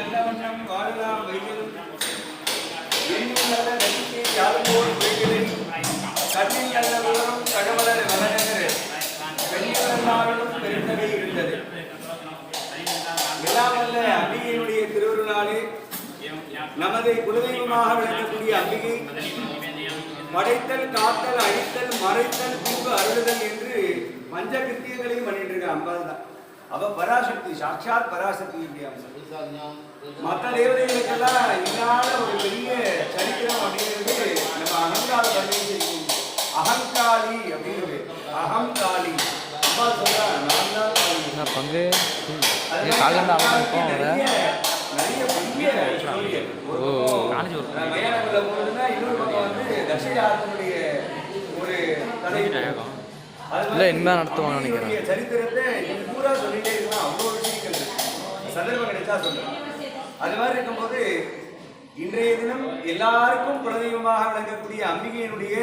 நல்லவண்ணம் வாழலாம் வைகளும் இன்னும் நல்ல நம்பிக்கை யாரும்போல் வைகளில் கண்ணில் நல்ல உலகம் கடவுளர் வளர்கிறது பெண்களும் பெருந்தகை இருந்தது. விழாவல்ல அம்பிகையினுடைய திருவருளாலே நமது குலதெய்வமாக விளங்கக்கூடிய அம்பிகை படைத்தல், காத்தல், அழித்தல், மறைத்தல், பின்பு அருளுதல் என்று பஞ்ச கிருத்தியங்களையும் பண்ணிட்டு இருக்க அம்பாள் தான். அவ பராசக்தி, சாட்சாத் பராசக்தி. மற்ற தேவதைகளுக்கெல்லாம் இல்லாத ஒரு பெரிய சரித்திரம் அப்படிங்கிறது நம்ம அகங்கார பரமேஸ்வரி. அகங்காளி அப்படிங்கிறது அகங்காளி அம்பாள் சொல்றா, நான் தான் பங்கு நிறைய பெரிய மயானக்குள்ள போனதுன்னா இன்னொரு பக்கம் வந்து தசையாரத்தினுடைய ஒரு கதை நடத்துவாங்க நினைக்கிறேன். சரித்திரத்தை பூரா சொல்லிட்டே இருக்கலாம். அவ்வளோ விஷயங்கள் சந்தர்ப்பம் கிடைச்சா சொல்றேன். அது மாதிரி இருக்கும்போது இன்றைய தினம் எல்லாருக்கும் குலதெய்வமாக விளங்கக்கூடிய அம்பிகையினுடைய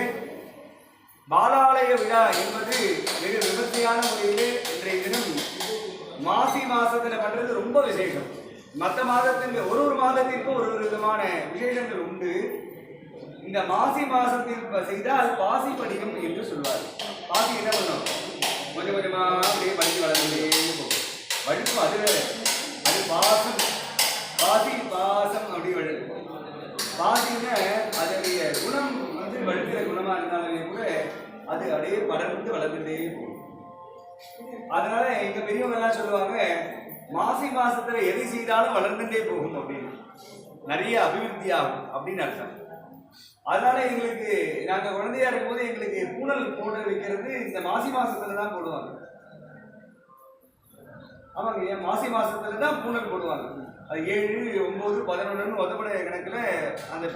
பாலாலய விழா என்பது வெகு விமர்சையான முறையிலே இன்றைய தினம் மாசி மாசத்துல பண்றது ரொம்ப விசேஷம். மற்ற மாதத்துக்கு ஒரு மாதத்திற்கும் ஒரு விதமான விசேஷங்கள் உண்டு. இந்த மாசி மாசத்தில் செய்தால் பாசி படிக்கும் என்று சொல்வார். பாசி என்ன பண்ணும், கொஞ்சம் கொஞ்சமா அப்படியே படித்து வளர்ந்துட்டே போகும். வழுக்கும், அது வேற, அது பாசம். பாசி பாசம் அப்படி வழுக்கும். பாசின்னா அதனுடைய குணம் வந்து வழுக்கிற குணமா இருந்தாலுமே கூட அது அப்படியே படர்ந்து வளர்ந்துட்டே போகும். அதனால எங்க பெரியவங்க எல்லாம் சொல்லுவாங்க, மாசி மாசத்துல எதை செய்தாலும் வளர்ந்துட்டே போகும் அப்படின்னு, நிறைய அபிவிருத்தி ஆகும் அப்படின்னு அர்த்தம். அதனால எங்களுக்கு நாங்க குழந்தையா இருக்கும்போது எங்களுக்கு பூனல் போட்டு வைக்கிறது இந்த மாசி மாசத்துல தான் போடுவாங்க. ஆமாங்க, ஏன் மாசி மாசத்துல தான் பூனல் போடுவாங்க. அது 7, 9, 11 ஒதுபட கணக்குல அந்த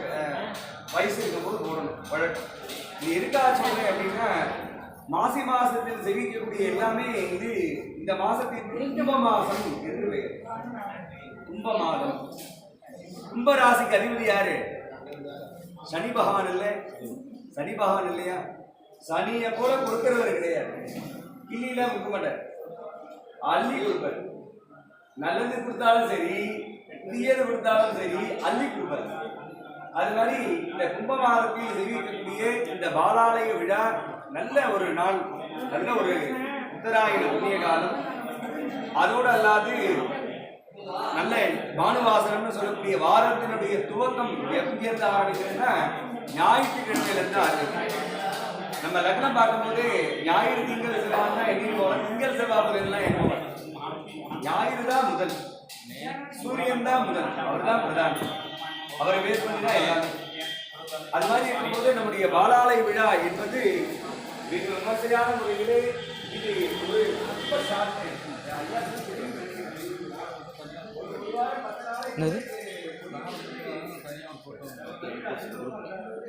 வயசு இருக்கும்போது போடணும் வழக்கம். இது எதுக்காக சொல்றேன் அப்படின்னா, மாசி மாசத்தில் செவிக்கக்கூடிய எல்லாமே இது இந்த மாசத்தின் கும்ப மாசம் என்று பெயர். கும்ப மாதம். கும்ப ராசிக்கு அதிபதி யாரு? சனி பகவான் இல்லை? சனி பகவான் இல்லையா? சனியை போல கொடுக்கிறவர் கிடையாது. கிள்ளிலாம் கொடுக்க மாட்டார், அள்ளி கொடுப்பார். நல்லது கொடுத்தாலும் சரி, தீயது கொடுத்தாலும் சரி, அள்ளி கொடுப்பார். அது மாதிரி இந்த கும்ப மாதத்தில் தெரிவிக்கக்கூடிய இந்த பாலாலய விழா நல்ல ஒரு நாள், நல்ல ஒரு உத்தராயண புண்ணிய காலம். அதோடு அல்லாது நல்ல பானுவாசனம்னு சொல்லக்கூடிய வாரத்தினுடைய துவக்கம் எங்கிருந்து ஆரம்பிக்கிறதுன்னா ஞாயிற்றுக்கிழமையிலிருந்து ஆரம்பிக்கும். நம்ம லக்னம் பார்க்கும்போது ஞாயிறு, திங்கள், செவ்வாய் தான் எண்ணி போகலாம். திங்கள், செவ்வாய் எல்லாம் எண்ண போகலாம். ஞாயிறு தான் முதல், சூரியன் தான் முதல், அவர் தான் பிரதானம், அவரை பேஸ் பண்ணி தான் எல்லாமே. அது மாதிரி இருக்கும்போது நம்முடைய பாலாலய விழா என்பது மிக விமர்சையான முறையிலே இது ஒரு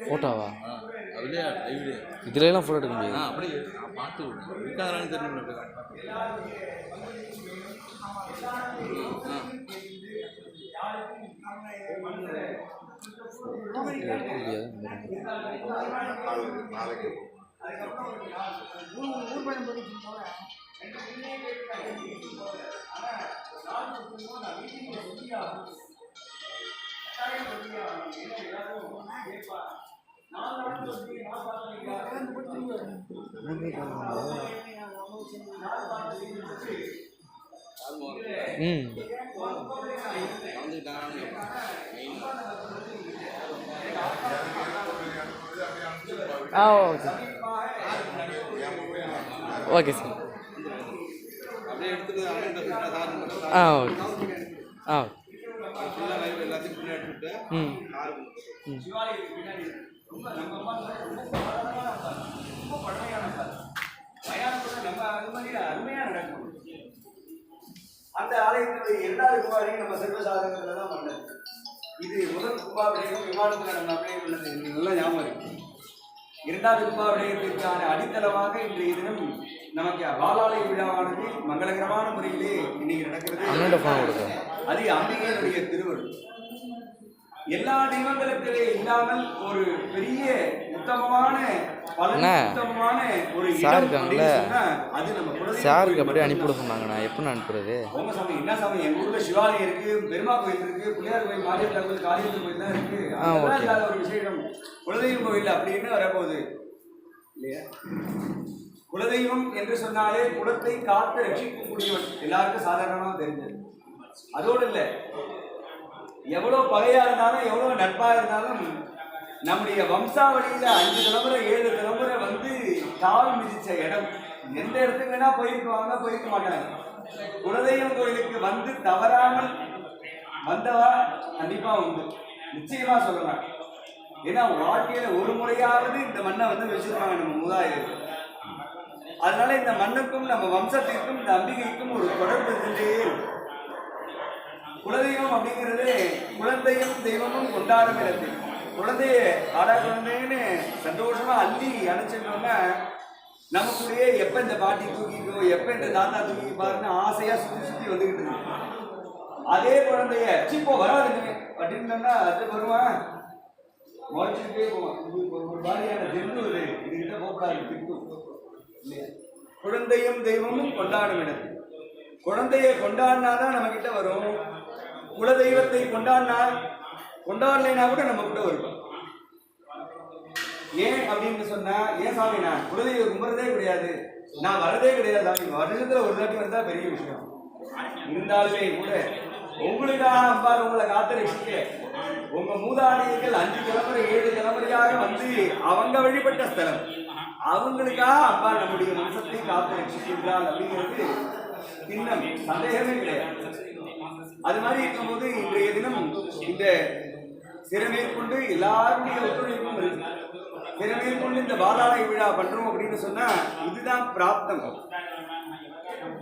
போட்டோவா இதுல எல்லாம் போட்டோ எடுக்க முடியாது. அப்படி பார்த்து இருக்காங்கன்னு தெரியும். Okay sir. அந்த ஆலயத்தினுடைய 2வது கும்பாபிஷேகம் நம்ம செல்வசாதனத்துல தான் பண்ணது. இது முதல் கும்பாபிஷேகம் விமானத்தில் நம்ம அப்படியே உள்ளது, நல்லா ஞாபகம் இருக்கு. 2வது கும்பாபிஷேகத்திற்கான அடித்தளமாக இன்றைய தினம் நமக்கு பாலாலய விழாவானது மங்களகரமான முறையிலே இன்னைக்கு நடக்கிறது. அது அம்பிகையினுடைய திருவருள். எல்லா தெய்வங்களுக்கிலே இல்லாமல் ஒரு பெரிய உத்தமமான அண்ணா, உத்தமமான ஒரு சார் இடம் இருக்காங்கல்ல, அப்படின்னு சொன்னா அது நம்ம குலதெய்வ சாருக்கு கோயில் அப்படியே அனுப்பிவிட மட்டும்தான். சொன்னாங்கண்ணா. எப்படி அனுப்புறது? உங்க சாமி என்ன சாமி? எங்க ஊர்ல சிவாலயம் இருக்கு, பெருமா கோயில் இருக்கு, பிள்ளையார் கோயில், மாரியம்மன் கோயில், காளியம்மன் கோயில் தான் இருக்கு. அதெல்லாம் ஓகே. இல்லாத ஒரு விசேஷம் குலதெய்வம் கோயில் அப்படின்னு வரப்போகுது இல்லையா? குலதெய்வம் என்று சொன்னாலே குலத்தை காத்து ரட்சிக்கக்கூடியவன் எல்லாருக்கும் சாதாரணமாக தெரிஞ்சது. அதோடு இல்லை, எவ்வளோ பகையா இருந்தாலும் எவ்வளோ நட்பா இருந்தாலும் நம்முடைய வம்சாவளியில 5 தலைமுறை 7 தலைமுறை வந்து கால் மிதிச்ச இடம். எந்த இடத்துக்கு வேணா போயிருக்குவாங்க, போயிருக்க மாட்டாங்க. குலதெய்வம் கோயிலுக்கு வந்து தவறாமல் வந்தவா கண்டிப்பா உண்டு, நிச்சயமா சொல்லலாம். ஏன்னா வாழ்க்கையில ஒரு முறையாவது இந்த மண்ணை வந்து வச்சிருப்பாங்க நம்ம மூதாதையர்கள். அதனால இந்த மண்ணுக்கும் நம்ம வம்சத்திற்கும் இந்த அம்பிகைக்கும் ஒரு தொடர்பு இருந்துட்டே இருக்கும். குலதெய்வம் அப்படிங்கிறது குழந்தையும் தெய்வமும் கொண்டாடும் இடத்தில் குழந்தைய ஆடா குழந்தைன்னு சந்தோஷமா அள்ளி அணைச்சிட்டோம்னா நமக்குள்ளேயே எப்ப இந்த பாட்டி தூக்கிக்கோ, எப்ப இந்த தாத்தா தூக்கி பாருன்னு ஆசையா சுத்தி சுத்தி வந்துகிட்டு இருக்கு. அதே குழந்தைய சிப்போ வராதுங்க அப்படின்னா அது வருவான், முறைச்சுட்டே போவான். ஒரு மாதிரியான ஜெந்து இதுகிட்ட போகக்கூடாது, திட்டும் இல்லையா? குழந்தையும் தெய்வமும் கொண்டாடும் இடத்தில் குழந்தைய கொண்டாடினாதான் நம்ம கிட்ட வரும். குலதெய்வத்தை கொண்டாடலைன்னா கூட நம்ம கிட்ட வரும். ஏன் அப்படின்னு சொன்னா, ஏன் சாமி நான் குலதெய்வம் கும்பிட்றதே கிடையாது, நான் வரதே கிடையாது சாமி, வருஷத்துல ஒரு தாட்டி வந்தா பெரிய விஷயம். இருந்தாலுமே கூட உங்களுக்காக அம்பாள் உங்களை காத்து ரசிக்க உங்க மூதாதையர்கள் 5 தலைமுறை 7 தலைமுறையாக வந்து அவங்க வழிபட்ட ஸ்தலம், அவங்களுக்காக அம்பாள் நம்முடைய வம்சத்தை காத்து ரசிக்கின்றாள் அப்படிங்கிறது இன்னும் சந்தேகமே கிடையாது. அது மாதிரி இருக்கும்போது இன்றைய தினம் இந்த சிறமேற்கொண்டு எல்லாருடைய ஒத்துழைப்பும் இருக்கு. சிறமேற்கொண்டு இந்த பாலாலய விழா பண்றோம் அப்படின்னு சொன்னா இதுதான் பிராப்தம்.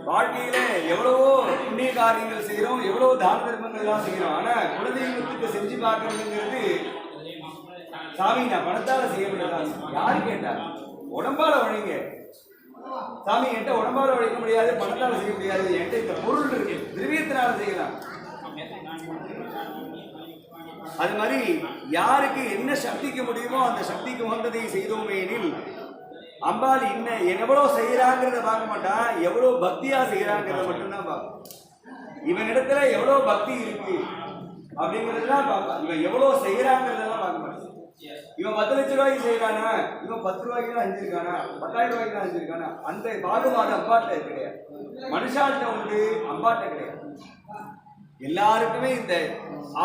வாழ்க்கையில எவ்வளவோ புண்ணிய காரியங்கள் செய்யறோம், எவ்வளவோ தான தர்மங்கள் எல்லாம் செய்யறோம். ஆனா குலதெய்வத்துக்கு செஞ்சு பார்க்கறதுங்கிறது, சாமி நான் பணத்தால செய்ய முடியாது, யாரு கேட்டா? உடம்பால உழைங்க சாமி, என்கிட்ட உடம்பால உழைக்க முடியாது, பணத்தால செய்ய முடியாது, என்கிட்ட இந்த பொருள் இருக்கு, திரவியத்தினால செய்யலாம். அது மாதிரி யாருக்கு என்ன சக்திக்கு முடியுமோ அந்த சக்திக்கு உகந்ததை செய்தோமே எனில் அம்பாள் எவ்வளவு செய்யறாங்கிறத பார்க்க மாட்டான், எவ்வளவு பக்தியா செய்யறாங்கிறத மட்டும்தான் பார்ப்போம். இவன் இடத்துல எவ்வளவு பக்தி இருக்கு அப்படிங்கிறதுலாம் பார்ப்பான். இவன் எவ்வளவு செய்யறாங்கிறதெல்லாம் பார்க்க மாட்டான். இவன் 10 லட்சம் ரூபாய்க்கு செய்யறானா, இவன் 10 ரூபாய்க்கு தான் செஞ்சிருக்கானா, 10,000 ரூபாய்க்கு தான் செஞ்சிருக்கானா, அந்த பாகுபாடு அம்பாட்ட கிடையாது. மனுஷாட்ட உண்டு, அம்பாட்ட கிடையாது. எல்லாருக்குமே இந்த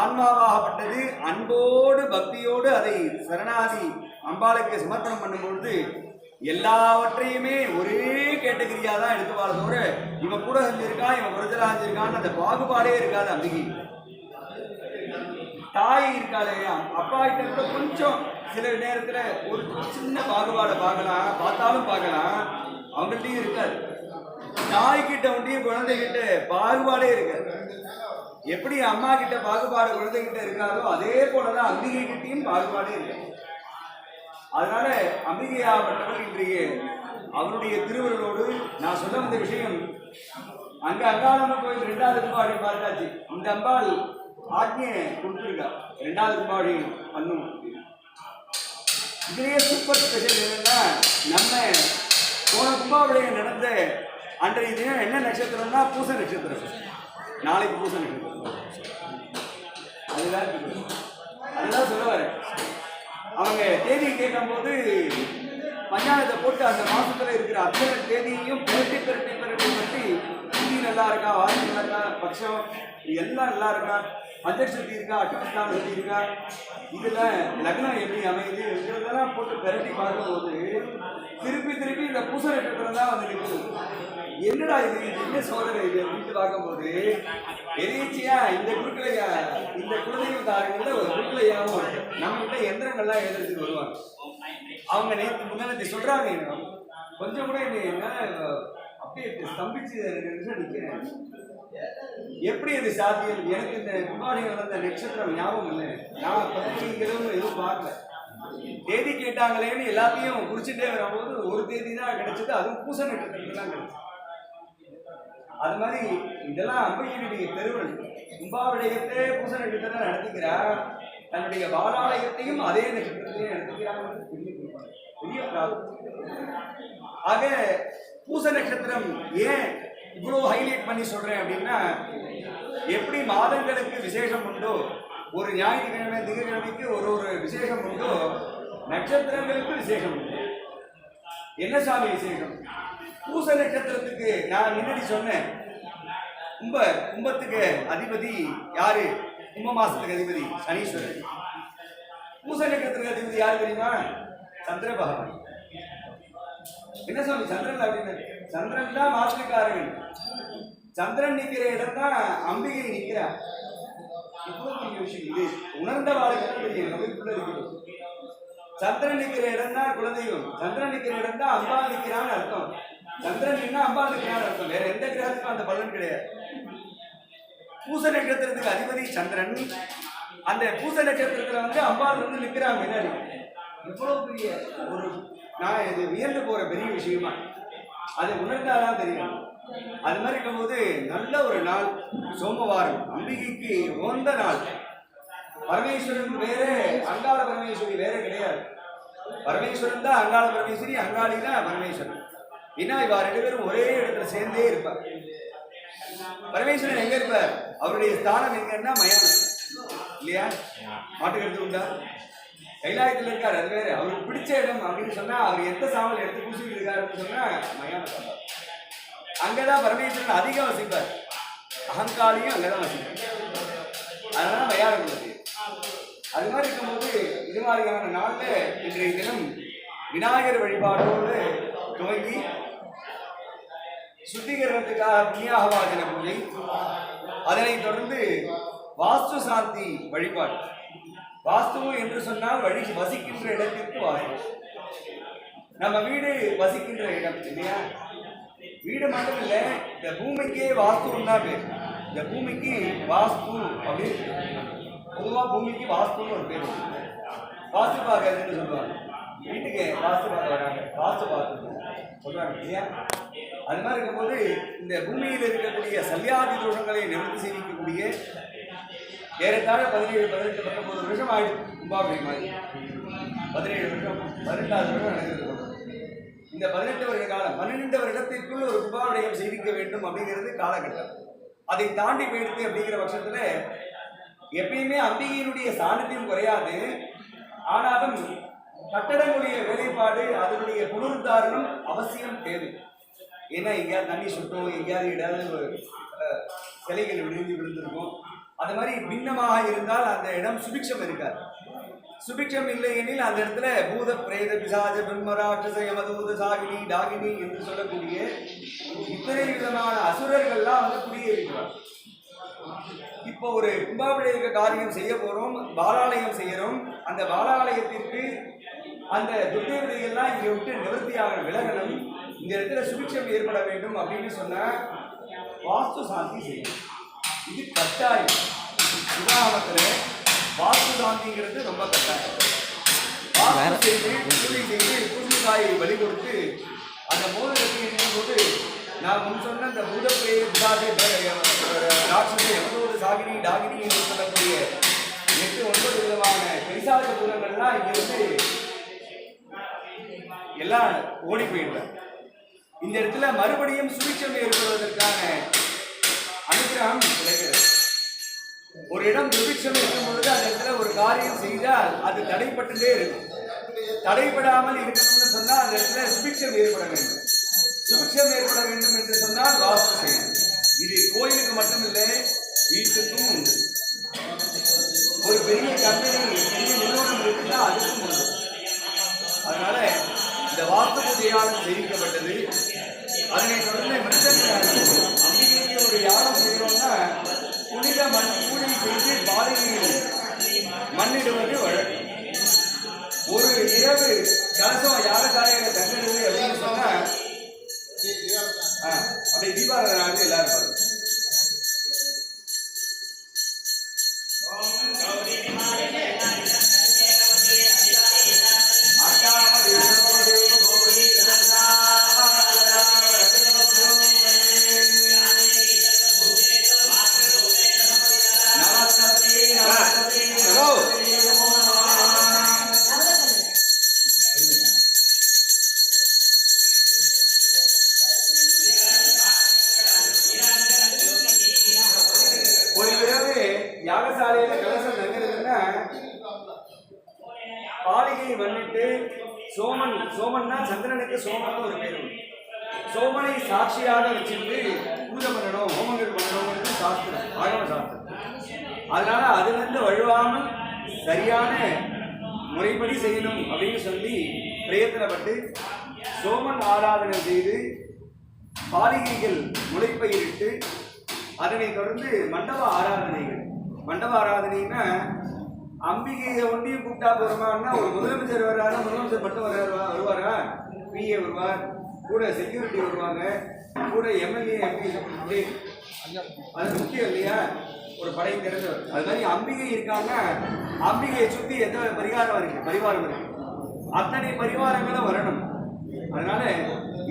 ஆன்மாவாகப்பட்டது அன்போடு பக்தியோடு அதை சரணாதி அம்பாளுக்கு சமர்ப்பணம் பண்ணும்பொழுது எல்லாவற்றையுமே ஒரே கேட்டகிரியா தான் எடுத்துவாள் தவிர இவன் கூட செஞ்சிருக்கான், இவன் குறைச்சலா செஞ்சிருக்கான்னு அந்த பாகுபாடே இருக்காது. அம்பிகை தாய் இருக்காளே, அப்பா கிட்ட கூட கொஞ்சம் சில நேரத்துல ஒரு சின்ன பாகுபாடை பார்த்தாலும் பார்க்கலாம், அவங்கள்ட்டையும் இருக்காது. தாய்கிட்ட ஒன்றியும் குழந்தைகிட்ட பாகுபாடே இருக்காது. எப்படி அம்மா கிட்ட பாகுபாடு குழந்தைகிட்ட இருக்காதோ அதே போலதான் அம்பிகை கிட்டையும் பாகுபாடே இருக்கு. அதனால அம்பிகையாகப்பட்டவர் இன்றைய அவருடைய திருவருளோடு நான் சொல்ல வந்த விஷயம், அங்க அங்காளம்ம கோயில் 2வது கும்பாடி பார்த்தாச்சு. இந்த அம்பாள் ஆக்ஞையை கொடுத்துருக்கா 2வது கும்பாடி பண்ணும். இதுலயே சூப்பர் ஸ்பெஷல் என்னன்னா, நம்ம போன கும்பாவளியம் நடந்த அன்றைய தினம் என்ன நட்சத்திரம்னா பூச நட்சத்திரம். நாளைக்கு பூச நட்சத்திரம். அதுதான் சொல்ல வரேன். அவங்க தேதி கேட்கும் போது பஞ்சாயத்தை போட்டு அந்த மாசத்துல இருக்கிற அத்தனை தேதியையும் பெருட்டி ஹிந்தி நல்லா இருக்கா, வாசி நல்லா இருக்கா, பட்சம் எல்லாம் நல்லா இருக்கா, பஞ்சசக்தி இருக்கா, அட்டஸ்தான சக்தி இருக்கா, இதுல லக்னம் எப்படி அமையுது இருக்கிறதெல்லாம் போட்டு பெரட்டி பார்க்கும்போது திருப்பி இந்த பூச நட்சத்திரம் தான் வந்து நிற்குது. என்னடா இது என்ன சோதனை இது அப்படின்னு பார்க்கும்போது எதிர்ச்சியா இந்த குலதெய்வத்தாரங்கள ஒரு குறுக்கலையாவும் நம்ம கிட்ட எந்திரங்கள்லாம் எழுதுறதுக்கு வருவாங்க. அவங்க நேற்று முன்னாடி சொல்றாங்க, கொஞ்சம் கூட என்னால அப்படியே ஸ்தம்பிச்சு நிற்கிறேன். எப்படி இது சாத்தியம்? எனக்கு இந்த கும்பாடிகள் நடந்த நட்சத்திரம் ஞாபகம் இல்லை, நான் பத்திரிகைகளும் எதுவும் பார்க்கல. தேதி கேட்டாங்களேன்னு எல்லாத்தையும் குறிச்சுட்டே வரும்போது ஒரு தேதி தான் கிடைச்சது, அதுவும் பூச நட்சத்திரத்துக்கு தான் கிடைச்சது. அது மாதிரி இதெல்லாம் அம்பிகையினுடைய பெருவல். கும்பாவிடயத்தை பூச நட்சத்திரம் நடத்திக்கிறார், தன்னுடைய பாலாலயத்தையும் அதே நட்சத்திரத்தையும் நடத்திக்கிறாங்க. பெரிய பிராப்தம். ஆக பூச நட்சத்திரம் ஏன் இவ்வளவு ஹைலைட் பண்ணி சொல்றேன் அப்படின்னா, எப்படி மாதங்களுக்கு விசேஷம் உண்டோ, ஒரு ஞாயிற்றுக்கிழமை திங்கட்கிழமைக்கு ஒரு ஒரு விசேஷம் உண்டோ, நட்சத்திரங்களுக்கு விசேஷம் உண்டு. என்ன சாமி விசேஷம்? பூச நட்சத்திரத்துக்கு நான் முன்னாடி சொன்னேன், கும்பத்துக்கு அதிபதி யாரு? கும்ப மாசத்துக்கு அதிபதி சனீஸ்வரன். பூச நட்சத்திரத்துக்கு அதிபதி யாரு தெரியுமா? சந்திர பகவான். என்ன சாமி சந்திரன் அப்படின்னு? சந்திரன் தான் மாற்றுக்காரர்கள். சந்திரன் நிக்கிற இடம் தான் அம்பிகை நிற்கிறார். இவ்வளவு பெரிய விஷயம் இது. உணர்ந்த வாழ்க்கை தெரியும். சந்திரன் நிற்கிற இடம் தான் குலதெய்வம். சந்திரன் நிற்கிற இடம் தான் அம்பா நிற்கிறான்னு அர்த்தம். சந்திரன் நின்னா அம்பா நிற்கிறான்னு அர்த்தம். வேற எந்த கிரகத்துக்கும் அந்த பலன் கிடையாது. பூச நட்சத்திரத்துக்கு அதிபதி சந்திரன். அந்த பூச நட்சத்திரத்துல வந்து அம்பாள் வந்து நிற்கிறாங்க முன்னாடி. இவ்வளவு பெரிய ஒரு நான் இது வியந்து போற பெரிய விஷயமா, அதை உணர்ந்தாதான் தெரியும். அது மாதிரி இருக்கும்போது நல்ல ஒரு நாள் சோமவாரம், அம்பிகைக்கு உகந்த நாள். பரமேஸ்வரன் வேற, அங்காள பரமேஸ்வரி வேற கிடையாது. பரமேஸ்வரன் தான் அங்காள பரமேஸ்வரி, அங்காளி தான் பரமேஸ்வரன். ஏன்னா இவா ரெண்டு பேரும் ஒரே இடத்துல சேர்ந்தே இருப்பார். பரமேஸ்வரன் எங்க இருப்பார்? அவருடைய ஸ்தானம் எங்கன்னா மயானம் இல்லையா? மாட்டுக்கிறது உண்டா? கைலாயத்தில் இருக்காரு, அது வேற. அவருக்கு பிடிச்ச இடம் அப்படின்னு சொன்னா, அவர் எந்த சாமல் எடுத்து பூசிட்டு இருக்காருன்னு சொன்னா மயானம். அங்கதான் பரமேஸ்வரன் அதிகம் வசிப்பார். அகங்காளியும் அங்கதான் வசிப்பார். அதனால மயானம் உள்ளது. அது மாதிரி இருக்கும்போது இது மாதிரியான நாள்ல இன்றைய தினம் விநாயகர் வழிபாடோடு துவங்கி சுத்திகரணத்துக்காக புண்ணியாகவாதன பூஜை, அதனைத் தொடர்ந்து வாஸ்து சாந்தி வழிபாடு. வாஸ்துவம் என்று சொன்னால் வழி வசிக்கின்ற இடத்திற்கு வாஸ்து. நம்ம வீடு வசிக்கின்ற இடம் இல்லையா? வீடு மட்டும் இல்ல, இந்த பூமிக்கே வாஸ்துன்னு தான் பேர். இந்த பூமிக்கு வாஸ்து அப்படின்னு பொதுவா பூமிக்கு வாஸ்துன்னு ஒரு பேர். வாஸ்து பார்க்கறதுன்னு சொல்லுவாங்க. வீட்டுக்கு வாஸ்து பார்க்க வராங்க, வாஸ்து பார்த்து சொல்றாங்க இல்லையா? அது மாதிரி இருக்கும்போது இந்த பூமியில் இருக்கக்கூடிய சல்யாதி தோஷங்களை நிவர்த்தி செய்யக்கூடிய ஏறத்தாழ 17, 18, 19 வருஷம் ஆயிடுச்சு கும்பாபிஷேகம் மாதிரி. 17 வருஷம், 18வது வருடம் நடக்கிறது. இந்த 18 வருட காலம், 12 வருடத்திற்குள் ஒரு கும்பாபிஷேகம் செய்திக்க வேண்டும் அப்படிங்கிறது காலகட்டம். அதை தாண்டி போயிடுது அப்படிங்கிற பட்சத்துல எப்பயுமே அம்பிகையினுடைய சாநித்தியம் குறையாது. ஆனாலும் கட்டடங்களுடைய வேலைப்பாடு, அதனுடைய புனருத்தாரணம் அவசியம் தேவை. ஏன்னா எங்கேயாவது தண்ணி சுட்டும், எங்கேயாவது ஏதாவது சிலைகள் விழுந்திருக்கும். அது மாதிரி பின்னமாக இருந்தால் அந்த இடம் சுபிக்ஷம் இருக்காது. சுபிக்ஷம் இல்லை எனில் அந்த இடத்துல பூத பிரேத பிசாஜ பிரம்மராட்சச யமதூத சாகினி டாகினி என்று சொல்லக்கூடிய இத்தனை விதமான அசுரர்கள்லாம் வந்து குடியேறிக்கிறார். இப்போ ஒரு கும்பாபிஷேக காரியம் செய்ய போறோம், பாலாலயம் செய்யறோம். அந்த பாலாலயத்திற்கு அந்த துர்தேவதைகள்லாம் இங்க விட்டு நிவர்த்தியாக விலகணும். இந்த இடத்துல சுபிக்ஷம் ஏற்பட வேண்டும் அப்படின்னு சொன்ன வாஸ்து சாந்தி செய்யும். இது கட்டாயம். உதாரணத்துல வாஸ்து சாந்திங்கிறது ரொம்ப கட்டாயம். வாஸ்து செய்து பூஜை செய்து பூஜைக்காயை வழி கொடுத்து அந்த மோதகத்தை எண்ணும் போது நான் முன் சொன்ன இந்த பூதப்பிரே பிசாசை ராட்சச யமதூத சாகினி டாகினி என்று சொல்லக்கூடிய 8, 9 விதமான பைசாச பூதங்கள்லாம் இங்க வந்து எல்லாம் ஓடி போயிடுறாங்க. இந்த இடத்துல மறுபடியும் சுபிக்ஷம் ஏற்படுவதற்கான அனுகிரகம் கிடைக்கிறது. ஒரு இடம் துர்பிக்ஷம் இருக்கும் பொழுது அந்த இடத்துல ஒரு காரியம் செய்தால் அது தடைப்பட்டுட்டே இருக்கும். தடைபடாமல் இருக்கணும்னு சொன்னால் அந்த இடத்துல சுபிக்ஷம் ஏற்பட வேண்டும். சுபிக்ஷம் ஏற்பட வேண்டும் என்று சொன்னால் வாஸ்து செய்யணும். இது கோயிலுக்கு மட்டுமில்லை, வீட்டுக்கும் உண்டு. ஒரு பெரிய கம்பெனி, பெரிய நிறுவனம் இருக்குன்னா அதுக்கும் உண்டு. அதனால இந்த வாஸ்து பூஜையாளர் தெரிவிக்கப்பட்டது. அதனை தொடர்ந்து அம்பிகைக்கு ஒரு யாகம் செய்யணும்னா புனித மண் பூஜை செய்து பாதையில் மண்ணிடுவது வழக்கம். ஒரு இரவு கலசம் யாகசாலையில தங்கிடுது அப்படின்னு சொன்னா அப்படியே தீபாராதனை எல்லாரும் பாருங்க. யாகசாலையில கலசம் தங்குறதுன்னா பாலிகை வந்துட்டு சோமன்னா சந்திரனுக்கு சோமன் ஒரு பேர் உண்டு. சோமனை சாட்சியாக வச்சுட்டு பூஜை பண்ணணும், ஹோமங்கள் பண்ணணும்னு சாஸ்திரம், ஆகம சாஸ்திரம். அதனால அதுலேருந்து வழுவாமல் சரியான முறைப்படி செய்யணும் அப்படின்னு சொல்லி பிரயத்தனப்பட்டு சோமன் ஆராதனை செய்து பாலிகைகள் முளைப்பயிரிட்டு அதனை தொடர்ந்து மண்டப ஆராதனைகள். மண்டப ஆராதனைன்னா அம்பிகையை ஒன்றியும் கூப்பிட்டா போறோமான்னா, ஒரு முதலமைச்சர் வர்றாரா, முதலமைச்சர் மட்டும் வருவாரா, பிஏ வருவார், கூட செக்யூரிட்டி வருவாங்க, கூட எம்எல்ஏ எம்பி, அது முக்கியம் இல்லையா, ஒரு படை திறந்தவர். அது மாதிரி அம்பிகை இருக்காங்க, அம்பிகையை சுற்றி எத்தனை பரிகாரம் இருக்கு, அத்தனை பரிவாரங்களும் வரணும். அதனால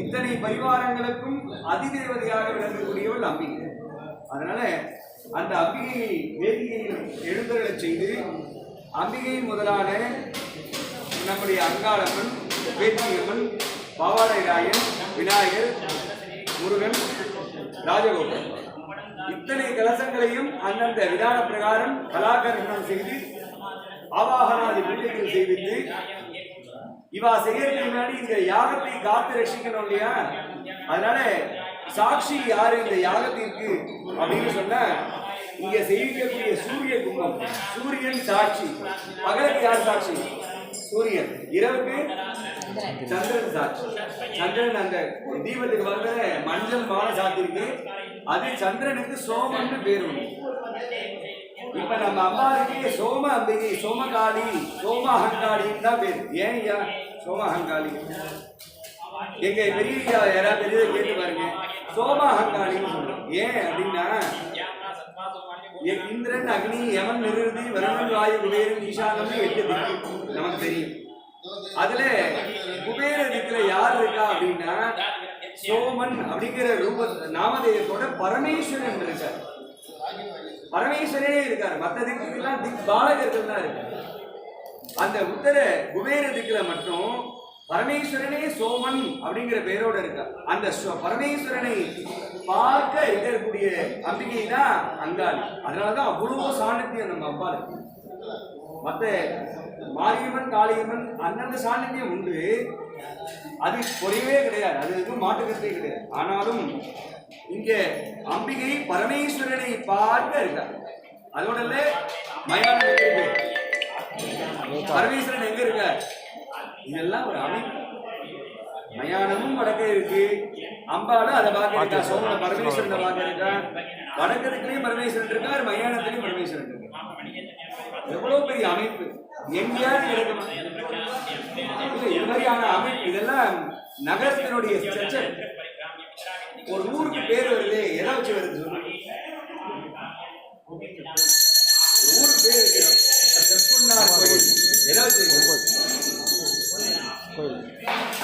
இத்தனை பரிவாரங்களுக்கும் அதிதேவதையாக விளங்கக்கூடியவள் அம்பிகை. அதனால அந்த அம்பிகையை வேதியை எழுந்தருளச் செய்து அம்பிகை முதலான நம்முடைய அங்காளம்மன், வேதியம்மன், பாவாடை ராயன், விநாயகர், முருகன், ராஜகோபுரம் இத்தனை கலசங்களையும் அந்தந்த விதான பிரகாரம் கலாகரணம் செய்து ஆவாகனாதி பூஜைகள் செய்வித்து இவா செய்யறதுக்கு முன்னாடி இந்த யாகத்தை காத்து ரட்சிக்கணும் இல்லையா. அதனால சாட்சி யாரு இந்த யாகத்திற்கு அப்படின்னு சொன்னா, இங்க செய்யக்கூடிய சூரிய கும்பம், சூரியன் சாட்சி. பகலுக்கு யார் சாட்சி? சூரியன். இரவுக்கு சந்திரன் சாட்சி. சந்திரன் அந்த தீபத்துக்கு வந்து மஞ்சள் மாலை சாத்திருக்கு, அது சந்திரனுக்கு சோமன்னு பேர் உண்டு. இப்ப நம்ம அம்மாவுக்கு சோம அம்பிகை, சோமகாளி, சோம அகங்காளின்னு தான் பேர். ஏன் ஐயா சோம அகங்காளி? எங்க பெரிய யாராவது பெரிய கேட்டு பாருங்க, சோம அகங்காளின்னு சொல்றோம். ஏன் அப்படின்னா, இந்திரன், அக்னி, யமன், நிருதி, வருணன், வாயு, குபேரன், ஈசானம்னு 8 திக்கு நமக்கு தெரியும். அதுல குபேர திக்குல யார் இருக்கா அப்படின்னா, சோமன் அப்படிங்கிற ரூப நாமதேயத்தோட பரமேஸ்வரன் இருக்கார். பரமேஸ்வரே இருக்காரு. மற்ற திக்குலாம் திக் பாலகர்கள் தான் இருக்கு. அந்த உத்தர குபேர திக்குல மட்டும் பரமேஸ்வரனே சோமன் அப்படிங்கிற பெயரோட இருக்கார். அந்த பரமேஸ்வரனை பார்க்க இருக்கக்கூடிய அம்பிகை தான் அங்காளி. அதனாலதான் அவ்வளவு சாநித்தியம் நம்ம அப்பாளுக்கு. மற்ற மாரியம்மன், காளியம்மன் அந்தந்த சாநித்தியம் உண்டு, அது குறையவே கிடையாது, அது எதுவும் மாற்றுக்கிறதே கிடையாது. ஆனாலும் இங்க அம்பிகை பரமேஸ்வரனை பார்க்க இருக்கார். அதோட மயானம் இருக்கு, பரமேஸ்வரன் எங்க இருக்க, இதெல்லாம் ஒரு அமைப்பு. மயானமும் வடக்கே இருக்கு, அம்பாலும் அதை பார்க்க இருக்கா, சோமன பரமேஸ்வரனை பார்க்க இருக்கா, வடக்கத்துலயும் பரமேஸ்வரன் இருக்கார், மயானத்திலையும் பரமேஸ்வரன் இருக்கார். எவ்வளவு பெரிய அமைப்பு, எங்கேயாவது கிடைக்குமா? இது மாதிரியான அமைப்பு. இதெல்லாம் நகரத்தினுடைய ஸ்ட்ரக்சர். ஒரு ஊருக்கு பேர் வருது, எதை வச்சு வருது சொல்லுங்க? ஊருக்கு பேர் வைக்கிறோம், செப்புன்னார் கோயில், எதை வச்சு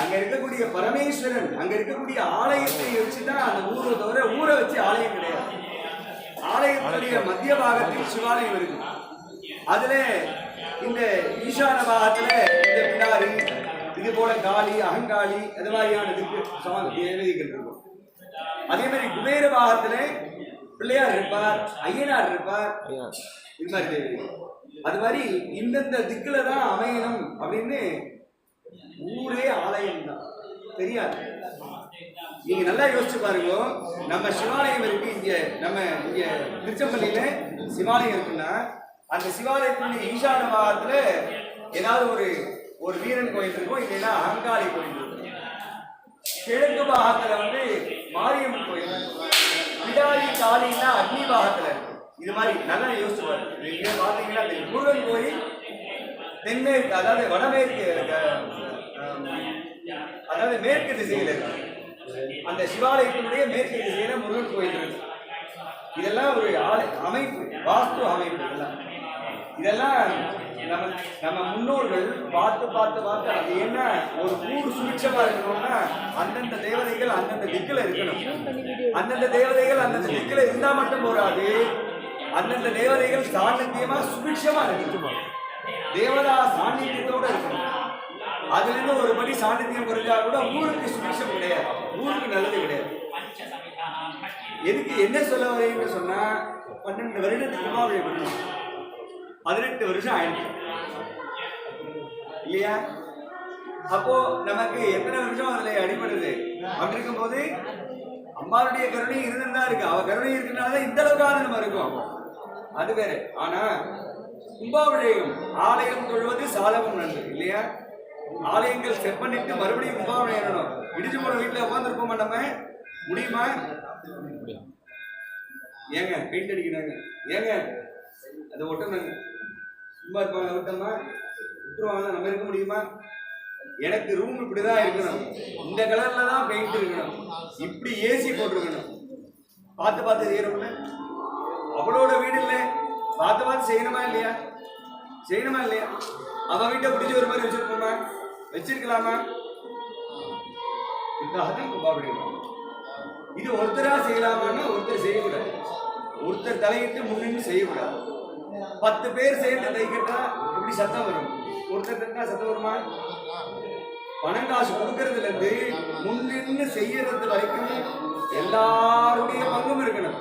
அங்க இருக்கக்கூடிய பரமேஸ்வரன், அங்க இருக்கக்கூடிய ஆலயத்தை வச்சுதான் அந்த ஊரை தவிர ஊரை வச்சு ஆலயம் கிடையாது. ஆலயத்துடைய மத்திய பாகத்தில் சிவாலயம் இருக்கு. அதுல இந்த ஈசான பாகத்துல இந்த பிடாரி, இது போல காளி, அகங்காளி, அது மாதிரியான தேவதைகள் இருக்கும். அதே மாதிரி குபேர பாகத்துல பிள்ளையார் இருப்பார், ஐயனார் இருப்பார், இது மாதிரி தேவதைகள். அது மாதிரி இந்தந்த திக்குல தான் அமையணும் அப்படின்னு ஊரே ஆலயம் தான் தெரியாது. நீங்க நல்லா யோசிச்சு பாருங்க, நம்ம சிவாலயம் இருக்கு இங்க, நம்ம இங்க திருச்செம்பள்ளியில சிவாலயம் இருக்குன்னா, அந்த சிவாலயத்தினுடைய ஈசான பாகத்துல ஏதாவது ஒரு வீரன் கோயில் இருக்கும், இல்லைன்னா அங்காளி கோயில் இருக்கும். கிழக்கு பாகத்துல மாரியம்மன் கோயில் இருக்கும். பிடாரி, காளின்னா அக்னி பாகத்துல இருக்கும். இது மாதிரி நல்லா யோசிச்சு பாருங்க. நீங்க பாத்தீங்கன்னா முருகன் கோயில் தென்மேற்கு, அதாவது வடமேற்கு, அதாவது மேற்கு திசையில் இருக்கு. அந்த சிவாலயத்தினுடைய மேற்கு திசையில முருகன் கோயில் இருக்கு. இதெல்லாம் ஒரு அமைப்பு, வாஸ்து அமைப்பு. இதெல்லாம் நம்ம முன்னோர்கள் பார்த்து அது என்ன, ஒரு ஊர் சுபிட்சமா இருக்கணும்னா அந்தந்த தேவதைகள் அந்தந்த திக்குல இருக்கணும். அந்தந்த தேவதைகள் அந்தந்த திக்குல இருந்தா மட்டும் போராது, அந்தந்த தேவதைகள் சாநித்தியமா சுபிட்சமா இருக்கணுமா, தேவதா சாநித்தியத்தோட இருக்கணும். அதுல இருந்து ஒரு படி சாநித்தியம் குறைஞ்சா கூட ஊருக்கு சுபிட்சம் கிடையாது, ஊருக்கு நல்லது கிடையாது. எதுக்கு என்ன சொல்ல வரீங்கன்னு சொன்னா, 12 வருடத்துக்கு கும்பாபிஷேகம் பண்ணணும். 18 வருஷம் ஆயிடுச்சு இல்லையா? அப்போ நமக்கு எத்தனை வருஷம் அதுல அடிபடுது? அப்படி இருக்கும்போது அம்மாவுடைய கருணை இருந்துதான் இருக்கு. அவ கருணை இருக்குனால இந்த அளவுக்காக நம்ம இருக்கோம். அது வேற. ஆனா கும்பாபிஷேகம் ஆலயம் தொழுவது சாலமும் நன்று இல்லையா? ஆலயங்கள் செப்பனிட்டு மறுபடியும் கும்பாபிஷேகம் இடிச்சு போன வீட்டுல உட்காந்துருப்போமா நம்ம? முடியுமா? ஏங்க பெயிண்ட் அடிக்கிறாங்க, ஏங்க அதை ஒட்டணுங்க, சும்மா இருப்பாங்க, விட்டோம்னா விட்டுருவாங்க, நம்ம இருக்க முடியுமா? எனக்கு ரூம் இப்படிதான் இருக்கணும், இந்த கலர்ல தான் பெயிண்ட் இருக்கணும், இப்படி ஏசி போட்டிருக்கணும், பார்த்து பார்த்து செய்யறோம்ல. அவளோட வீடு இல்லை, பார்த்து பார்த்து செய்யணுமா இல்லையா? செய்யணுமா இல்லையா? அவன் வீட்டை பிடிச்சி ஒரு மாதிரி வச்சிருப்போமா? வச்சிருக்கலாமா? இதுக்காகதான் கும்பாபிஷேகம். இது ஒருத்தரா செய்யலாமான்னா ஒருத்தர் செய்யக்கூடாது. ஒருத்தர் தலையிட்டு முன்னின்று செய்யக்கூடாது. 10 பேர் சேர்ந்து கை கட்டா எப்படி சத்தம் வரும்? ஒருத்தர் தட்டா சத்தம் வருமா? பணம் காசு கொடுக்கறதுல இருந்து முன்னின்று செய்யறது வரைக்கும் எல்லாருடைய பங்கும் இருக்கணும்.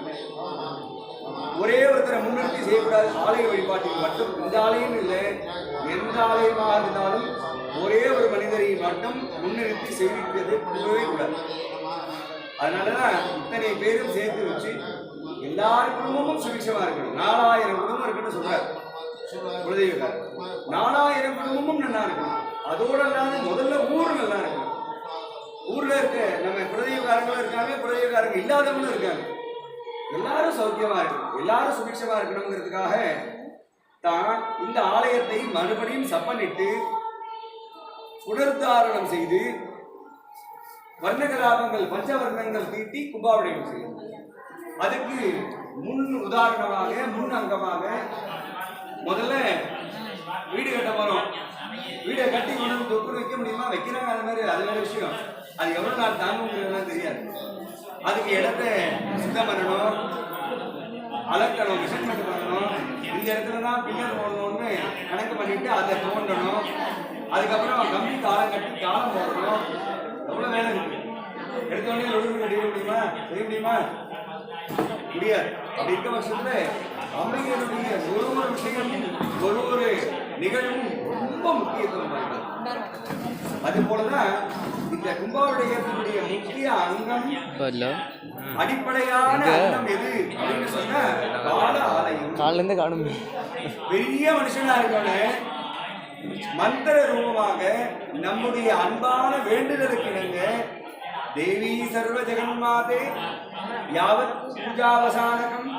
ஒரே ஒருத்தரை முன்னிறுத்தி செய்யக்கூடாது. ஆலய வழிபாட்டில் மட்டும், இந்த ஆலயம் இல்லை, எந்த ஆலயமாக இருந்தாலும் ஒரே ஒரு மனிதரை மட்டும் முன்னிறுத்தி செய்விக்கிறது கூடாது. அதனாலதான் இத்தனை பேரும் சேர்த்து வச்சு எல்லார் குடும்பமும் சுபிக்ஷமா இருக்கணும். 4000 குடும்பம் இருக்குன்னு சொல்றாரு குலதெய்வக்காரர். 4000 குடும்பமும் நல்லா இருக்கணும். அதோட இல்லாத முதல்ல ஊர் நல்லா இருக்கணும். ஊர்ல இருக்க நம்ம குலதெய்வக்காரங்களும் இருக்காங்க, குலதெய்வக்காரங்க இல்லாதவங்களும் இருக்காங்க. எல்லாரும் சௌக்கியமா இருக்கணும், எல்லாரும் சுபிக்ஷமா இருக்கணுங்கிறதுக்காக தான் இந்த ஆலயத்தை மறுபடியும் சப்பனிட்டு புனருத்தாரணம் செய்து வர்ணகலாபங்கள் பஞ்சவர்ணங்கள் தீட்டி கும்பாபிஷேகம் செய்யும். அதுக்கு முன் உதாரணமாக, முன் அங்கமாக முதல்ல வீடு கட்ட போறோம். வீடை கட்டி கொண்டு தொக்கு வைக்க முடியுமா? வைக்கிறாங்க. அது மாதிரி அது வேற விஷயம். அது எவ்வளவு நாள் தாங்குங்கிறதுலாம் தெரியாது. அதுக்கு இடத்தை சுத்தம் பண்ணணும், அளக்கணும், மெஷர்மெண்ட் பண்ணணும். இந்த இடத்துல தான் பில்லர் போடணும்னு கணக்கு பண்ணிட்டு அதை தோண்டணும். அதுக்கப்புறம் கம்பி காலம் கட்டி காலம் போடணும். எவ்வளவு வேலை இருக்கு. எடுத்தோடனே ஒழுங்கு கட்டிட முடியுமா? செய்ய முடியுமா? முடியாது. அப்படி இருக்க பட்சத்துல அம்மையருடைய ஒரு ஒரு விஷயம், ஒரு ஒரு நிகழ்வும் ரொம்ப முக்கியத்துவம் வாய்ந்தது. அது போலதான் இந்த கும்பாபிஷேகத்தினுடைய முக்கிய அங்கம், அடிப்படையான அங்கம் எது அப்படின்னு சொன்னா கால ஆலயம். காலில இருந்து காணும். பெரிய மனுஷனா இருக்கவனே மந்திர ரூபமாக நம்முடைய அன்பான வேண்டுதலுக்கு இணங்க தேவி சர்வ ஜெகன்மாதே யாவத் பூஜாவசானகம்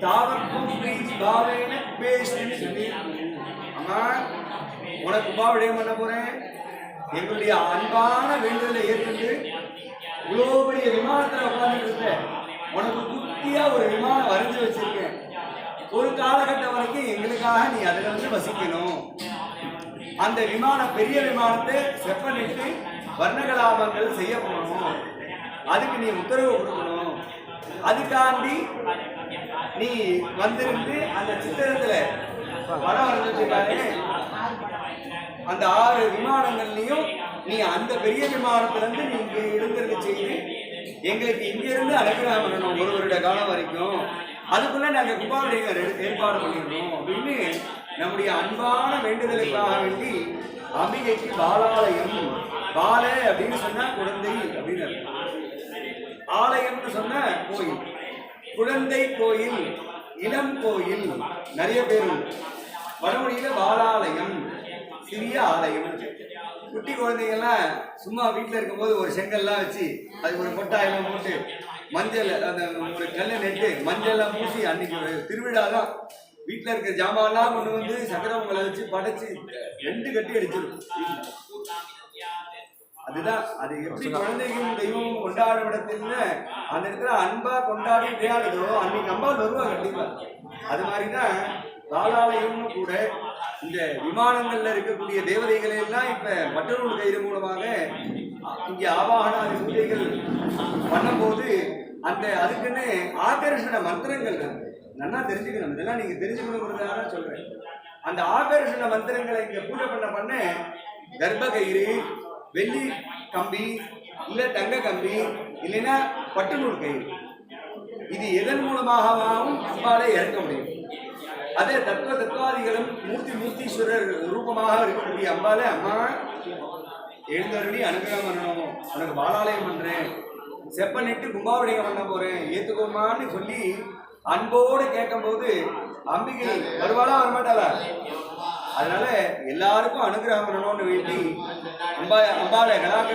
தாவத்வம் பிரீதி பாவேன பேஷ்ணி சொல்லி, அம்மா உனக்கு கும்பாபிஷேகம் பண்ண போறேன், எங்களுடைய அன்பான வேண்டுதலை ஏற்று இவ்வளோ பெரிய விமானத்தில் உட்கார்ந்துட்டு இருக்க, உனக்கு குட்டியா ஒரு விமானம் வரைஞ்சு வச்சிருக்கேன், ஒரு காலகட்டம் வரைக்கும் எங்களுக்காக நீ அதுல வந்து வசிக்கணும். அந்த விமானம், பெரிய விமானத்தை செப்பனிட்டு வர்ணகலாபங்கள் செய்ய போகணும். அதுக்கு நீ உத்தரவு கொடுக்கணும். அதுக்காண்டி நீ வந்திருந்து அந்த சித்திரத்துல படம் வரைஞ்சிருக்காரு. அந்த 6 விமானங்கள்லையும் நீ அந்த பெரிய விமானத்துல இருந்து நீ இங்க எழுந்திருந்து செய்து எங்களுக்கு இங்க இருந்து அனுகிரகம் பண்ணணும் ஒரு வருட காலம் வரைக்கும். அதுக்குள்ள நாங்க கும்பாபிஷேகம் ஏற்பாடு பண்ணிடணும் அப்படின்னு நம்முடைய அன்பான வேண்டுதலுக்காக வேண்டி அம்பிகைக்கு பாலாலயம், பால அப்படின்னு சொன்னா குழந்தை அப்படின்னு, ஆலயம்னு சொன்ன கோயில், குழந்தை கோயில், இளம் கோயில், நிறைய பேர் வடமொழியில பாலாலயம், சிறிய ஆலயம். குட்டி குழந்தைங்கள்லாம் சும்மா வீட்டில் இருக்கும்போது ஒரு செங்கல்லாம் வச்சு அதுக்கு ஒரு கொட்டாயெல்லாம் போட்டு மஞ்சள் அந்த ஒரு கல்லை நெட்டு மஞ்சள்லாம் பூசி அன்னைக்கு ஒரு திருவிழா தான். வீட்டில் இருக்கிற ஜாமான்லாம் கொண்டு வந்து சக்கரவங்களை வச்சு படைச்சு 2 கட்டி அடிச்சிடும். அதுதான் அது எப்படி குழந்தைகளும் தெய்வமும் கொண்டாடும் இடத்துல அந்த இடத்துல அன்பா கொண்டாடி விளையாடுதோ அன்னைக்கு அம்மா வருவா கண்டிப்பா. அது மாதிரிதான் பாலாலயம்னு கூட இந்த விமானங்கள்ல இருக்கக்கூடிய தேவதைகளை எல்லாம் இப்ப மற்றொரு கயிறு மூலமாக இங்க ஆவாகன பூஜைகள் பண்ணும்போது அந்த அதுக்குன்னு ஆகர்ஷண மந்திரங்கள் நல்லா தெரிஞ்சுக்கணும். இதெல்லாம் நீங்க தெரிஞ்சுக்கணுங்கிறதுனால சொல்றேன். அந்த ஆகர்ஷண மந்திரங்களை இங்க பூஜை பண்ண கர்ப்ப கயிறு, வெள்ளி கம்பி, இல்ல தங்க கம்பி, இல்லைன்னா பட்டு நூல் கயிறு, இது எதன் மூலமாகவும் அம்பாலே இறக்க முடியும். அதே தத்துவாதிகளும் மூர்த்தீஸ்வரர் ரூபமாக இருக்கக்கூடிய அம்பாலே, அம்மா எழுந்தருளி அனுகிரகம் பண்ணணும், உனக்கு பாலாலயம் பண்றேன், செப்பனிட்டு கும்பாபிஷேகம் பண்ண போறேன், ஏத்துக்கோமான்னு சொல்லி அன்போடு கேட்கும்போது அம்பிகை வருவாளா வரமாட்டாளா? அதனால எல்லாருக்கும் அனுகிரகம் பண்ணணும்னு வேண்டி அம்பாலை கலாக்கி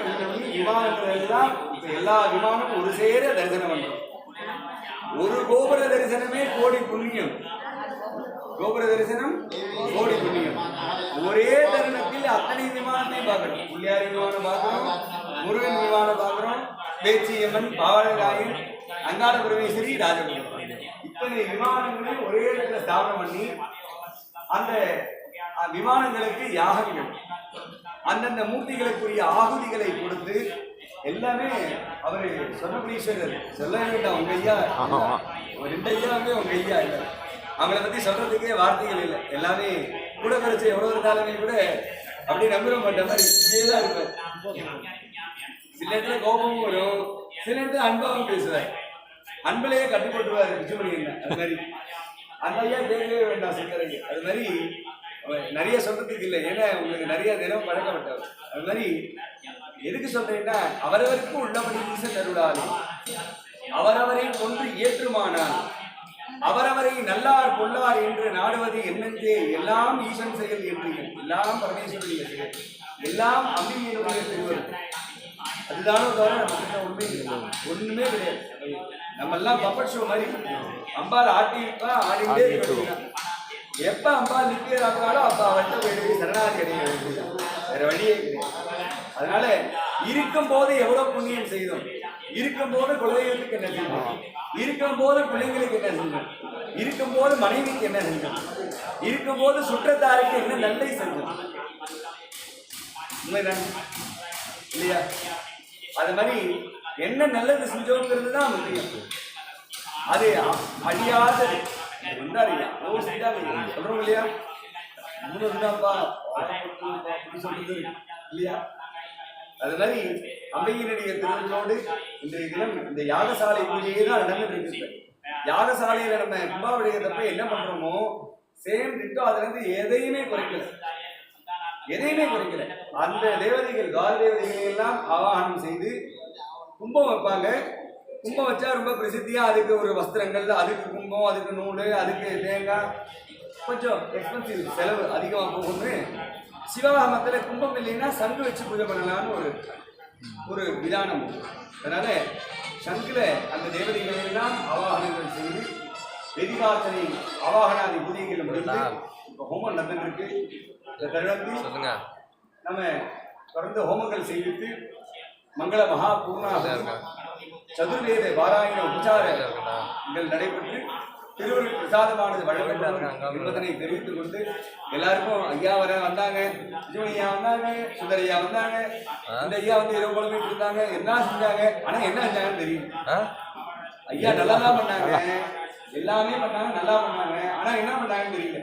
விமானங்கள் எல்லாம் எல்லா விமானமும் ஒரு சேர தரிசனம் பண்றோம். ஒரு கோபுர தரிசனமே கோடி புண்ணியம். கோபுர தரிசனம் கோடி புண்ணியம். ஒரே தருணத்தில் அத்தனை விமானத்தையும் பார்க்கணும். புள்ளியாரி விமானம் பார்க்கிறோம், முருகன் விமானம் பார்க்கிறோம், பேச்சியம்மன், பாவலராயன், அங்காள பரமேஸ்வரி, ராஜபுரம், இத்தனை விமானங்களையும் ஒரே இடத்துல ஸ்தாபனம் பண்ணி அந்த விமானங்களுக்கு யாகங்கள், அந்தந்த மூர்த்திகளுக்குரிய ஆகுதிகளை கொடுத்து எல்லாமே அவரு சொன்னபுரீஸ்வரர் சொல்ல வேண்டாம். உங்க ஐயா 2 ஐயாவே உங்க ஐயா இல்லை, அவங்கள பத்தி சொல்றதுக்கே வார்த்தைகள் இல்லை. எல்லாமே கூட குறைச்ச எவ்வளவு இருந்தாலுமே கூட அப்படி நம்புற மாட்ட மாதிரி இதேதான் இருப்பார். சில இடத்துல கோபமும் வரும், சில இடத்துல அன்பாவும் பேசுவார், அன்பிலேயே கட்டுப்பட்டுவார் பிச்சுமணியன். அது மாதிரி அந்த ஐயா கேட்கவே வேண்டாம் சிங்கரைக்கு. அது மாதிரி நிறைய சொல்றதுக்கு இல்லை, ஏன்னா உங்களுக்கு நிறைய தினம் பழக்கப்பட்டவர். அது மாதிரி எதுக்கு சொல்றேன்னா, அவரவருக்கும் உள்ளபடி ஈசன் அருளாலே அவரவரை கொன்று ஏற்றுமானார், அவரவரை நல்லார் கொள்ளார் என்று நாடுவது என்னென்றே எல்லாம் ஈசன் செயல் என்று, எல்லாம் பரமேஸ்வரிய செயல், எல்லாம் அம்பிகையினுடைய திருவருள். அதுதானோ தவிர நம்ம உண்மை ஒண்ணுமே கிடையாது. நம்ம எல்லாம் பப்பட் ஷோ மாதிரி அம்பாள் ஆட்டிப்பா ஆடிட்டே இருக்கான். எப்ப அம்பாள் நிற்கிறாங்களோ அப்ப அவர்கிட்ட போயிட்டு சரணாதி அடைய வேண்டியது, வேற வழியே கிடையாது. அதனால இருக்கும் போது எவ்வளவு புண்ணியம் செய்தோம், இருக்கும் போது குலதெய்வத்துக்கு என்ன செய்யணும், இருக்கும் போது பிள்ளைங்களுக்கு என்ன செய்யணும், இருக்கும் போது மனைவிக்கு என்ன செஞ்சோம், இருக்கும் போது சுற்றத்தாருக்கு என்ன நல்லை செஞ்சோம். உண்மைதான் இல்லையா? அது மாதிரி என்ன நல்லது செஞ்சோங்கிறது தான் முக்கியம். அது அழியாதது சொல்றோம் இல்லையா? சொல்றது இல்லையா? அது மாதிரி அம்பிகையினுடைய திருவிழோடு இன்றைய தினம் இந்த யாகசாலை பூஜையே தான் நடந்துட்டு இருக்கு. யாகசாலையில நம்ம கும்பாபிஷேகத்தப்ப என்ன பண்றோமோ சேம் திட்டம் அதுல இருந்து எதையுமே குறைக்கல, எதையுமே குறைக்கல. அந்த தேவதைகள் கால தேவதைகளை எல்லாம் ஆவாகனம் செய்து கும்பம் வைப்பாங்க. கும்பம் வச்சா ரொம்ப பிரசித்தியா அதுக்கு ஒரு வஸ்திரங்கள், அதுக்கு கும்பம், அதுக்கு நூல், அதுக்கு தேங்காய், கொஞ்சம் எக்ஸ்பென்சிவ், செலவு அதிகமாக போகும்னு சிவகாமத்தில் கும்பம் இல்லைன்னா சங்கு வச்சு பூஜை பண்ணலான்னு ஒரு விதானம். அதனால சங்குல அந்த தேவதைகளை எல்லாம் ஆவாகனங்கள் செய்து வெதிவாசனை ஆவாகனாதி பூஜைகள் முடிந்து இப்போ ஹோமம் நடந்துருக்கு. இந்த தருணத்தில் நம்ம தொடர்ந்து ஹோமங்கள் செய்வித்து மங்கள மகா பூர்ணாக சதுர்வேத பாராயண உபச்சாரங்கள் நடைபெற்று திருவருள் பிரசாதமானது வழங்கப்பட்டார்கள் என்பதனை தெரிவித்துக் கொண்டு எல்லாருக்கும் ஐயா வந்தாங்க, விஜய் ஐயா வந்தாங்க, சுந்தர் ஐயா வந்தாங்க, இந்த ஐயா வந்து இரவு குழம்பிட்டு இருந்தாங்க, என்ன செஞ்சாங்க, ஆனா என்ன செஞ்சாங்கன்னு தெரியும். ஐயா நல்லா தான் பண்ணாங்க, எல்லாமே பண்ணாங்க, நல்லா பண்ணாங்க, ஆனா என்ன பண்ணாங்கன்னு தெரியல.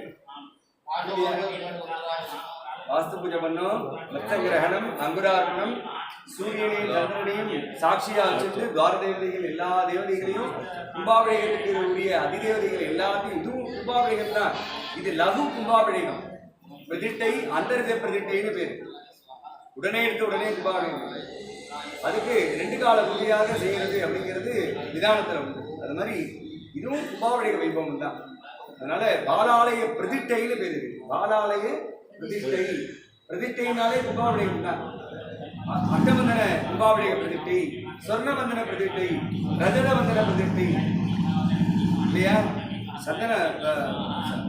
வாஸ்து பூஜை பண்ணோம், லட்ச கிரகணம், அங்குரார்ப்பணம், சூரியனையும் சந்திரனையும் சாட்சியா வச்சுட்டு துவார தேவதைகள் எல்லா தேவதைகளையும் கும்பாபிஷேகத்துக்கு உரிய அதிதேவதைகள் எல்லாத்தையும், இதுவும் கும்பாபிஷேகம் தான். இது லகு கும்பாபிஷேகம், பிரதிட்டை அந்தர்த பிரதிட்டைன்னு பேர். உடனே எடுத்து உடனே கும்பாபிஷேகம், அதுக்கு 2 கால பூஜையாக செய்கிறது அப்படிங்கிறது விதானத்தில் உண்டு. அது மாதிரி இதுவும் கும்பாபிஷேக வைபவம் தான். அதனால பாலாலய பிரதிட்டைன்னு பேர் இருக்கு. பாலாலய பிரதிஷ்டை, பிரதிஷ்டைனாலே கும்பாபிஷேகம் தான். அட்டவந்தன கும்பாபிஷேக பிரதிஷ்டை, சொர்ணவந்தன பிரதிஷ்டை, ரஜதவந்தன பிரதிஷ்டை இல்லையா? சந்தன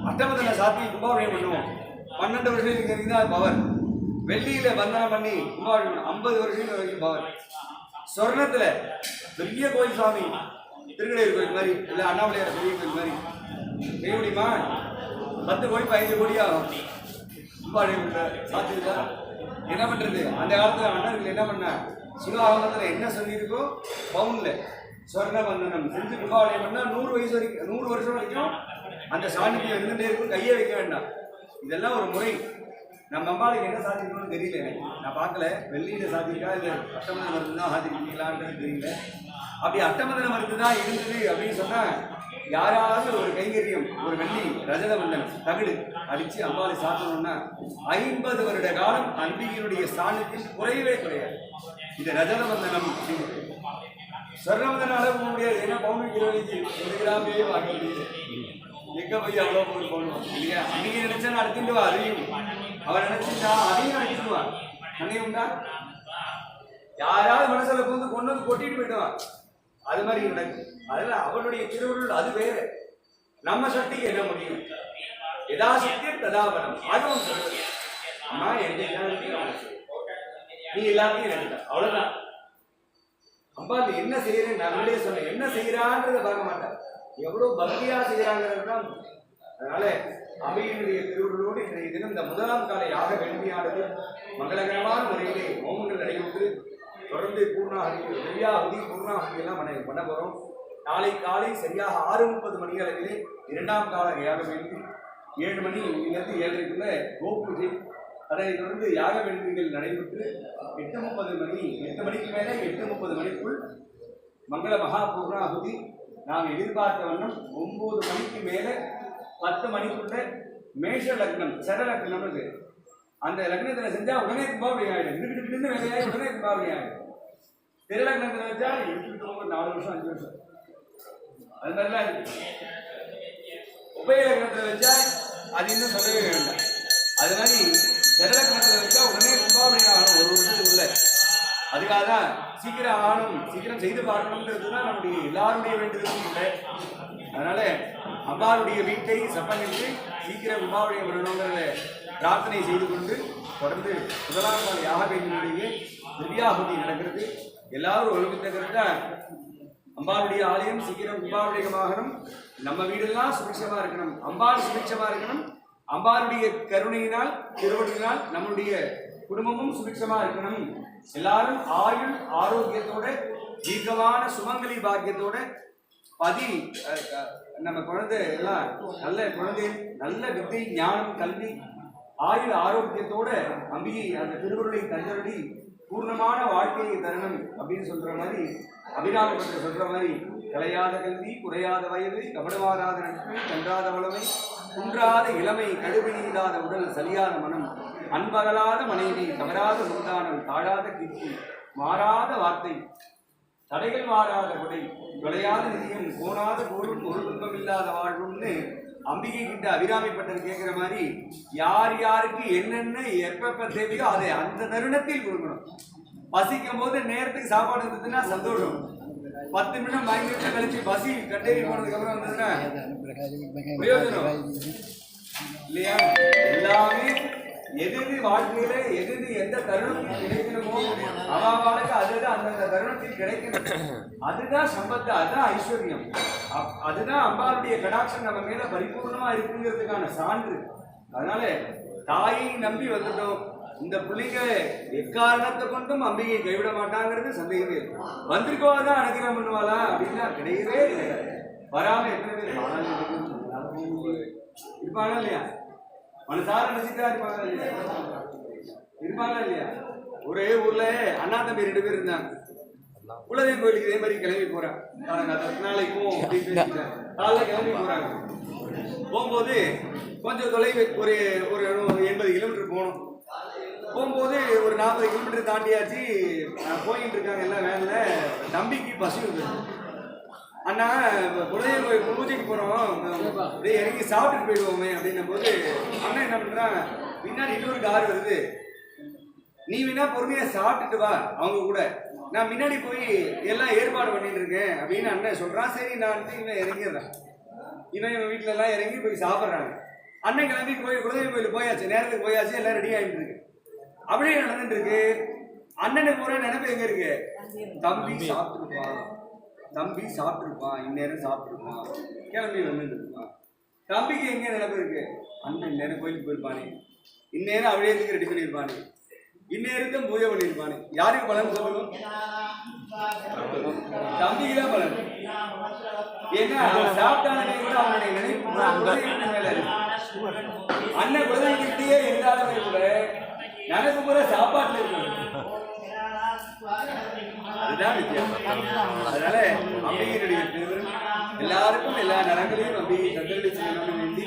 அட்டவந்தன சாத்தி கும்பாபிஷேகம் பண்ணுவோம். 12 வருஷத்துக்கு இருந்தால் பவர். வெள்ளியில வந்தனம் பண்ணி கும்பாபிஷேகம் 50 வருஷம் வரைக்கும் பவர். சொர்ணத்துல பெரிய கோயில் சுவாமி, திருக்கடையூர் கோயில் மாதிரி, இல்லை அண்ணாமலையார் பெரிய கோயில் மாதிரி செய்ய முடியுமா? 10 கோடி 15 கோடி ஆகும். சாத்தியதா என்ன பண்றது? அந்த காலத்துல அண்ணர்கள் என்ன பண்ண, சிவாகமத்தில் என்ன சொல்லியிருக்கோ பவுன்ல சொர்ண வந்தனம் செஞ்சு கும்பாவளியம் பண்ணா 100 வயசு வரைக்கும், 100 வருஷம் வரைக்கும் அந்த சாநித்தியம் இருந்துட்டே இருக்கும், கையே வைக்க வேண்டாம். இதெல்லாம் ஒரு முறை. நம்ம அம்மாவுக்கு என்ன சாத்திருக்கணும்னு தெரியல எனக்கு, நான் பார்க்கல. வெள்ளியில சாத்திருக்கா இல்லை கஷ்டமான தான் சாத்திருக்கீங்களான்றது தெரியல. அப்படி அட்டமதன மருந்து தான் இருந்தது அப்படின்னு சொன்னா யாராவது ஒரு கைங்கரியம் ஒரு வெள்ளி ரஜத மண்டலம் தகடு அடிச்சு அம்பாவை சாத்தணும்னா 50 வருட காலம் அம்பிகையினுடைய ஸ்தானத்தில் குறையவே குறையாது. இது ரஜத மந்தனம் அப்படின்னு சொர்ணமந்தன அளவு முடியாது. ஏன்னா பவுனுக்கு 20 கிராமே வாங்க முடியாது. எங்க போய் அவ்வளோ பொருள் பண்ணுவோம் இல்லையா? அன்னைக்கு நினைச்சா நான் அடுத்துவா அதையும் அவன் நினைச்சுட்டா அதையும் அடிச்சுடுவா. அன்னைக்கு உண்டா யாராவது மனசுல வந்து கொண்டு வந்து கொட்டிட்டு போயிடுவான். அது மாதிரி நடக்கும். அதில் அவனுடைய திருவுருள் அது வேறு. நம்ம சக்திக்கு என்ன முடியும்? எதா சக்தி ததாபரம். அதுவும் சொல்றது அம்மா எந்த நீ எல்லாத்தையும் நினைக்கிற அவ்வளவுதான். அம்பா நீ என்ன செய்யறேன்னு நான் முன்னாடியே சொன்னேன். என்ன செய்யறான்றதை பார்க்க மாட்டேன், எவ்வளவு பக்தியா செய்யறாங்கிறது தான். அதனால அவையினுடைய திருவுருளோடு இன்றைய தினம் இந்த முதலாம் கால யாக வேள்வியானது மங்களகரமான முறையிலே ஹோமங்கள் நடைபெற்று தொடர்ந்து பூர்ணாகதி திவ்யாவதி பூர்ணாகதி எல்லாம் பண்ண போறோம். நாளை காலை சரியாக 6:30 மணி அளவிலே 2ஆம் கால யாக வேள்வி 7 மணியிலிருந்து 7:30க்குள்ள கோபூஜை. அதனைத் தொடர்ந்து யாக வேள்விகள் நடைபெற்று 8:30 மணி 8 மணிக்கு மேலே 8:30 மணிக்குள் மங்கள மகா பூர்ணாகுதி. நாம் எதிர்பார்த்த வண்ணம் 9 மணிக்கு மேலே 10 மணிக்குள்ள மேஷ லக்னம் சர லக்னம் இருக்கு. அந்த லக்னத்தில் செஞ்சா உடனே கும்பாவளி ஆயிடும். இருந்து வேலையாகி உடனே கும்பாவளி ஆயிடும். திரு லக்னத்தில் வச்சா எடுத்துக்கிட்டு 4 வருஷம் 5 வருஷம் அது மாதிரிலாம் இருக்கு. உபய லக்னத்தில் வச்சா அது இன்னும் சொல்லவே வேண்டாம். அது மாதிரி திரு லக்னத்தில் வச்சா உடனே கும்பாவளி ஆகணும் 1 வருஷத்துக்குள்ள. அதுக்காக தான் சீக்கிரம் ஆகணும், சீக்கிரம் செய்து பார்க்கணுங்கிறது தான் நம்முடைய எல்லாருடைய வேண்டுதலும் இல்லை. அதனால அம்பாளுடைய வீட்டை சப்பனிட்டு சீக்கிரம் கும்பாவளியை வரணுங்கிறத பிரார்த்தனை செய்து கொண்டு தொடர்ந்து முதலாம் நாள் யாகவேண்டிய திவ்யாகுதி நடக்கிறது. எல்லாரும் ஒழுங்குத்தக்கிறத அம்பாளுடைய ஆலயம் சீக்கிரம் கும்பாபிஷேகமாகணும். நம்ம வீடெல்லாம் சுபிட்சமா இருக்கணும், அம்பாள் சுபிட்சமா இருக்கணும். அம்பாளுடைய கருணையினால் திருவடியினால் நம்முடைய குடும்பமும் சுபிட்சமா இருக்கணும். எல்லாரும் ஆயுள் ஆரோக்கியத்தோட தீர்க்கமான சுமங்கலி பாக்கியத்தோட பதி நம்ம குழந்தை எல்லாம் நல்ல குழந்தை நல்ல வித்தை ஞானம் கல்வி ஆயுள் ஆரோக்கியத்தோட அம்பிகை அந்த திருவருளை தந்தருளி பூர்ணமான வாழ்க்கையை தரணும் அப்படின்னு சொல்ற மாதிரி அபிராமபட்டர் சொல்ற மாதிரி கலையாத கல்வி குறையாத வயது கபடவாராத நட்பு கன்றாத வளமை குன்றாத இளமை கடுபிடியில்லாத உடல் சலியாத மனம் அன்பகலாத மனைவி தவறாத சந்தானம் தாழாத கீர்த்தி மாறாத வார்த்தை தடைகள் மாறாத கொடை தொலையாத நிதியம் கோணாத கோடும் ஒரு துன்பமில்லாத வாழ்வுன்னு அம்பிகை கிட்ட அபிராமிப்பட்டர் கேட்கிற மாதிரி யார் யாருக்கு என்னென்ன எப்பப்ப தேவையோ அதை அந்த தருணத்தில் கொடுக்கணும். பசிக்கும் போது நேரத்துக்கு சாப்பாடு இருந்ததுன்னா சந்தோஷம். 10 நிமிடம் 5 நிமிஷம் கழிச்சு பசி கட்டேறி போனதுக்கு அப்புறம் வந்ததுன்னா பிரயோஜனம் இல்லையா? எல்லாமே எது வாழ்க்கையில எது எந்த தருணத்தில் கிடைக்கணுமோ அவாவாளுக்கு அதுதான் அந்தந்த தருணத்தில் கிடைக்கணும். அதுதான் சம்பத்து, அதுதான் ஐஸ்வர்யம், அதுதான் அம்பாளுடைய கடாட்சம் நம்ம மேல பரிபூர்ணமா இருக்குங்கிறதுக்கான சான்று. அதனால தாயை நம்பி வந்துட்டோம். இந்த பிள்ளைங்க எக்காரணத்தை கொண்டும் அம்பிகை கைவிட மாட்டாங்கிறது சந்தேகமே. வந்திருக்கோதான் அனுகிரகம் பண்ணுவாளா அப்படின்னா கிடையவே கிடையாது. வராம எத்தனை பேர் இருப்பாங்க இல்லையா? மனசார நினைச்சுட்டா இருப்பாங்களா இல்லையா? ஒரே ஊர்ல அண்ணா தம்பி 2 பேர் இருந்தாங்க. குலதெய்வ கோயிலுக்கு இதே மாதிரி கிளம்பி போறாங்க. நாளைக்கும் காலைல கிளம்பி போறாங்க. போகும்போது கொஞ்சம் தொலைவு ஒரு 80 கிலோமீட்டர் போகணும். போகும்போது ஒரு 40 கிலோமீட்டர் தாண்டியாச்சு. போயிட்டு இருக்காங்க எல்லாம் வேன்ல. தம்பிக்கு பசி வந்துருக்கு. அண்ணா குலதெய்வ கோயில் பூஜைக்கு போறோம், அப்படியே இறங்கி சாப்பிட்டுட்டு போயிடுவோமே அப்படின்னும் போது அண்ணா என்ன பண்றான், பின்னாடி இன்னொரு கார் வருது, நீ வேணா பொறுமையா சாப்பிட்டுட்டு வா அவங்க கூட, நான் முன்னாடி போய் எல்லாம் ஏற்பாடு பண்ணிட்டு இருக்கேன் அப்படின்னு அண்ணன் சொல்றான். சரி நான் இவன் இறங்கிடுறேன். இவன் வீட்டுல எல்லாம் இறங்கி போய் சாப்பிட்றாங்க. அண்ணன் கிளம்பி போய் குலதெய்வ கோயிலுக்கு போயாச்சு, நேரத்துக்கு போயாச்சு, எல்லாம் ரெடி ஆகிட்டு இருக்கு. அப்படியே நடந்துட்டு இருக்கு. அண்ணனுக்கு போற நினைப்பு எங்க இருக்கு, தம்பி சாப்பிட்டுருப்பான், தம்பி சாப்பிட்டுருப்பான், இந்நேரம் சாப்பிட்டுருப்பான், கிளம்பி வந்துட்டு இருப்பான். தம்பிக்கு எங்க நினைப்பு இருக்கு, அண்ணன் இந்நேரம் கோயிலுக்கு போயிருப்பானே, இந்நேரம் அவளியத்துக்கு ரெடி பண்ணியிருப்பானே, இந்நேரத்தும் பூஜை பண்ணியிருப்பானே. யாருக்கு பலன் சொல்லணும்? தம்பிக்கு தான் பலன். ஏன்னா அவன் சாப்பிட்டானே கூட அவனுடைய நினைப்பு மேல இருக்கு. அண்ணன் குழந்தைகிட்டே இருந்தாலுமே கூட நினைப்பு கூட சாப்பாட்டுல இருக்கு. அதுதான் வித்தியாசம். அதனால அம்பிகையினுடைய திருவருள் எல்லாருக்கும் எல்லா நலங்களையும் அம்பிகை தந்தருளை செய்யணும்னு வேண்டி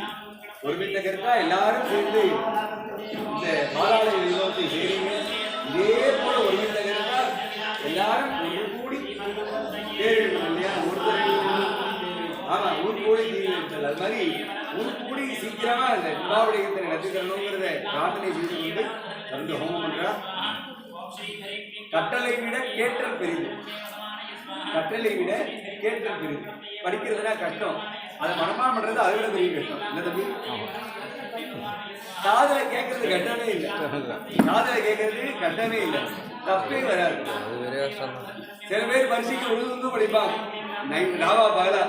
ஒருமித்த கருத்தா எல்லாரும் சேர்ந்து இந்த பாலாலய விவாதத்தை செய்றீங்க. இதே போல ஒருமித்த கருத்தா எல்லாரும் ஒன்று கூடி தேர்வு இல்லையா? ஆமா, ஊர் கூடி தீர்வு. அது மாதிரி ஊர் கூடி சீக்கிரமா இந்த கும்பாவளியத்தை நடத்தி தரணுங்கிறத பிரார்த்தனை செய்து கொண்டு வந்து ஹோமம் பண்றா. கட்டளை விட கேட்டல் பெரிது. கட்டளை விட கேட்டல் பெரிது. படிக்கிறதுனா கஷ்டம், அதை மனப்பாடம் பண்றது அதை விட பெரிய கஷ்டம். என்ன தம்பி? காதல கேட்கறது கட்டமே இல்லை. காதல கேட்கறது கட்டமே இல்லை, தப்பே வராது. சில பேர் பரிசைக்கு உழுது படிப்பான், நாவா பகலா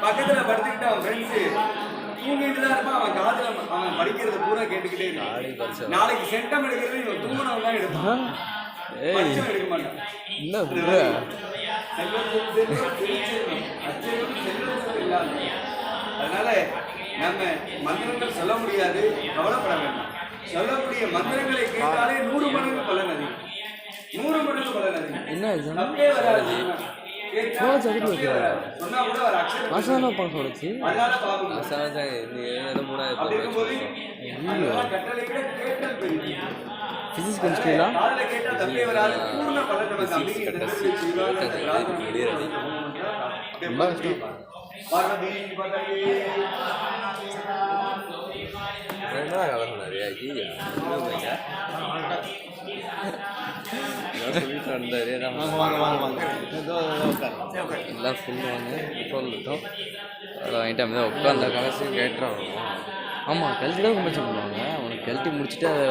பக்கத்துல படுத்துக்கிட்டு அவன் ஃப்ரெண்ட்ஸு தூங்கிட்டு தான் இருப்பான். அவன் காதல அவன் படிக்கிறத பூரா கேட்டுக்கிட்டே இருப்பான். நாளைக்கு சென்டம் எடுக்கிறது இவன் தூங்கினவன் தான் எடுப்பான், படிச்சவன் எடுக்க மாட்டான். அதனால நம்ம மந்திரங்கள் சொல்ல முடியாது, கவலைப்பட வேண்டாம். சொல்லக்கூடிய மந்திரங்களை கேட்டாலே 100 மடங்கு பலன் அதிகம். 100 மடங்கு பலன் அதிகம். தப்பே வராது. சொன்னா கூட ஒரு அக்ஷரம் அதனால பாவம். கட்டளை விட கேட்டல் பெரிய फिजिक्स கெமிஸ்ட்ரிலாம் காதல கேட்டா தப்பே வராது. பூர்ண பலன் நமக்கு அம்பிகை தந்தருளை செய்வாங்க. ரொம்ப கஷ்டம். பார்வதி பதையே ரெண்டா கலர் நிறைய ஐயா எல்லாம் ஃபுல் வாங்க சொல்லிட்டோம். அதை வாங்கிட்டு அப்படியே உட்காந்த கலசி கேட்டுறாங்க. ஆமாம், கழட்டி தான் கம்பல்சரி பண்ணுவாங்க. அவனுக்கு கழட்டி முடிச்சுட்டு அதை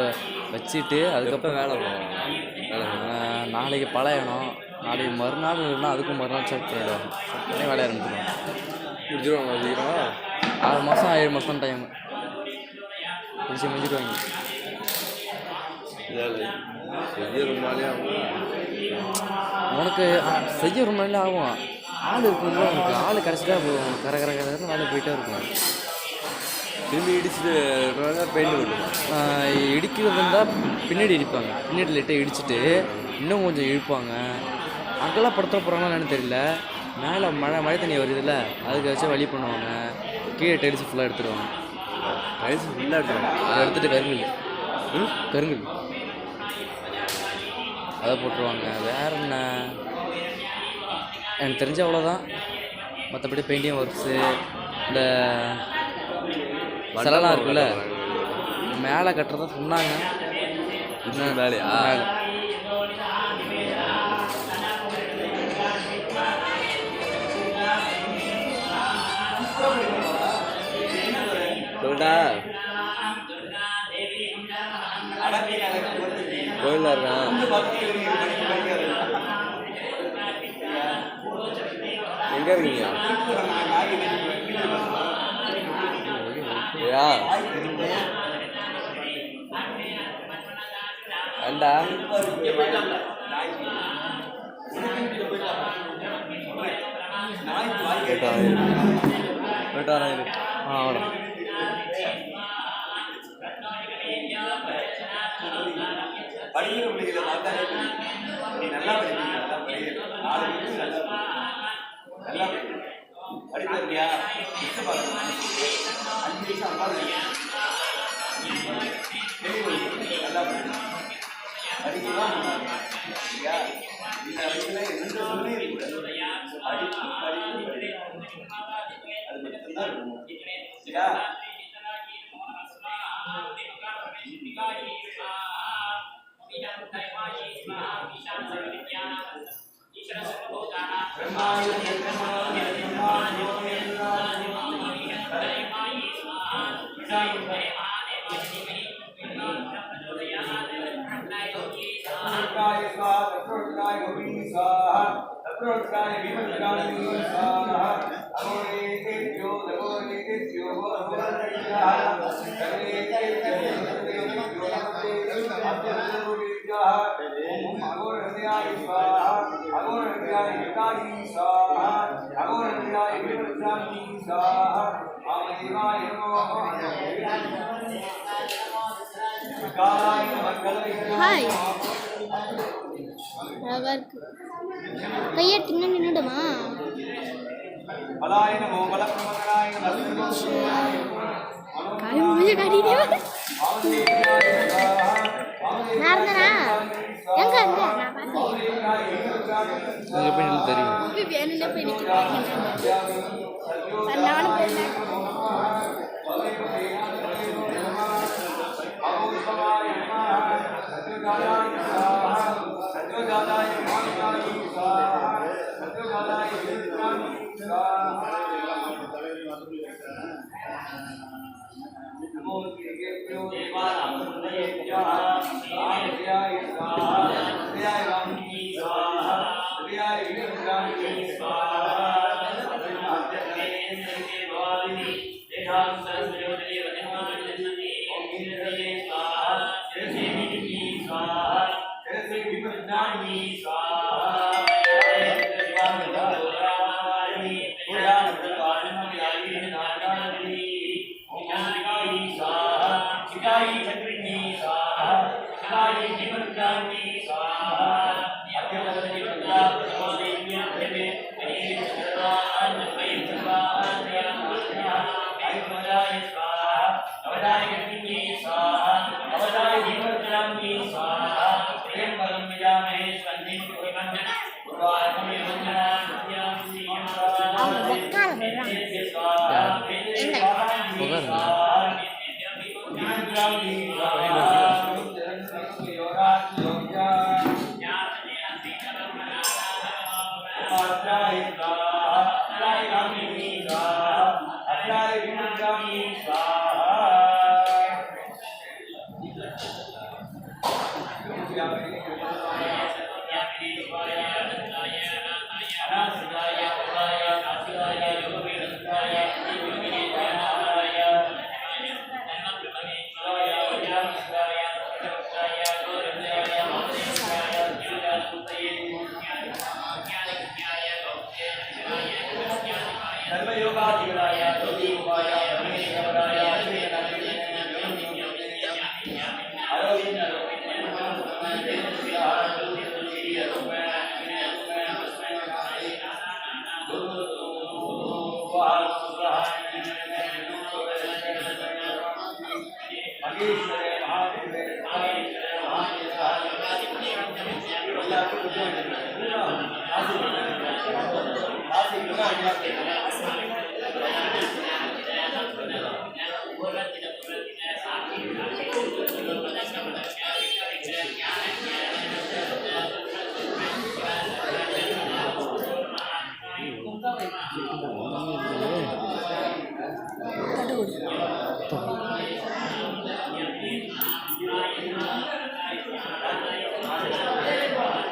வச்சுட்டு அதுக்கப்புறம் வேலை பண்ணுவாங்க. நாளைக்கு பழையணும், நாளைக்கு மறுநாள் இல்லைன்னா அதுக்கும் மறுநாள் செக் பண்ணிடுவாங்க. செக் பண்ணி வேலையை ஆரம்பிச்சிடுவாங்க. முடிஞ்சிடுவாங்க. வச்சுக்கிறோம் 6 மாதம் 7 மாதம் டைம் முடிச்சு முடிஞ்சிடுவாங்க. செய்ய ரொம்ப நாளே ஆகும். உனக்கு செய்ய ரொம்ப நாள் ஆகும். ஆள் இருக்கும்போது உனக்கு ஆள் கிடச்சிட்டா போகும். கரை கரை கரை வேலை போயிட்டே இருக்கும். திரும்பி இடிச்சுட்டு பெயிண்ட் விட்டுமா இடிக்கிறது இருந்தால் பின்னாடி இடிப்பாங்க. பின்னாடி லைட்டாக இடிச்சுட்டு இன்னும் கொஞ்சம் இழுப்பாங்க. அங்கெல்லாம் படுத்த போகிறாங்களா என்னன்னு தெரியல. மேலே மழை தண்ணி வருதுல்ல, அதுக்கு வச்சு வழி பண்ணுவாங்க. கீழே டைல்ஸ் ஃபுல்லாக எடுத்துடுவாங்க. டைல்ஸ் ஃபுல்லாக எடுத்துருவாங்க. அதை எடுத்துகிட்டு கருங்கல் அதை போட்டுருவாங்க. வேறு என்ன எனக்கு தெரிஞ்ச அவ்வளோதான். மற்றபடி பெயிண்டிங் ஒர்க்ஸு, இந்த சிலலாம் இருக்குல்ல மேலே கட்டுறதா சொன்னாங்க. இன்னும் வேலையா? சொல்லிட்டா கோயிலில் இருக்கான். எங்கே இருக்கீங்க? யா அண்டா போயிட்டாராயிரு. அவ்வளோ படிக்கிற பிள்ளைகளை பார்த்தாலே நீ நல்லா படிப்பீங்க, நல்லா படிக்கிற 4 பேருக்கு நல்லா படிப்பா இல்லையா? பார்க்கணும் 5 நிமிஷம் அம்மா நல்லா படிக்கலாம் இல்லையா? இந்த வயசுல எந்த சொல்லி இருக்கக்கூடாது. படிப்பு அது மட்டும்தான் இருக்கணும் இல்லையா? Hi. அழகா இருக்கு. கையெட்டினா நின்றுடுமா? பலாய நமோ பலப்பிரமகராய நமோ காய் முடிஞ்ச காட்டிட்டே நடந்தனா எங்க இருந்த நான் பார்த்தேன். அங்கே போய் நின்று தெரியும். வேணும்னே போய் நிற்கிறேன். நானும் போயிருந்தேன்.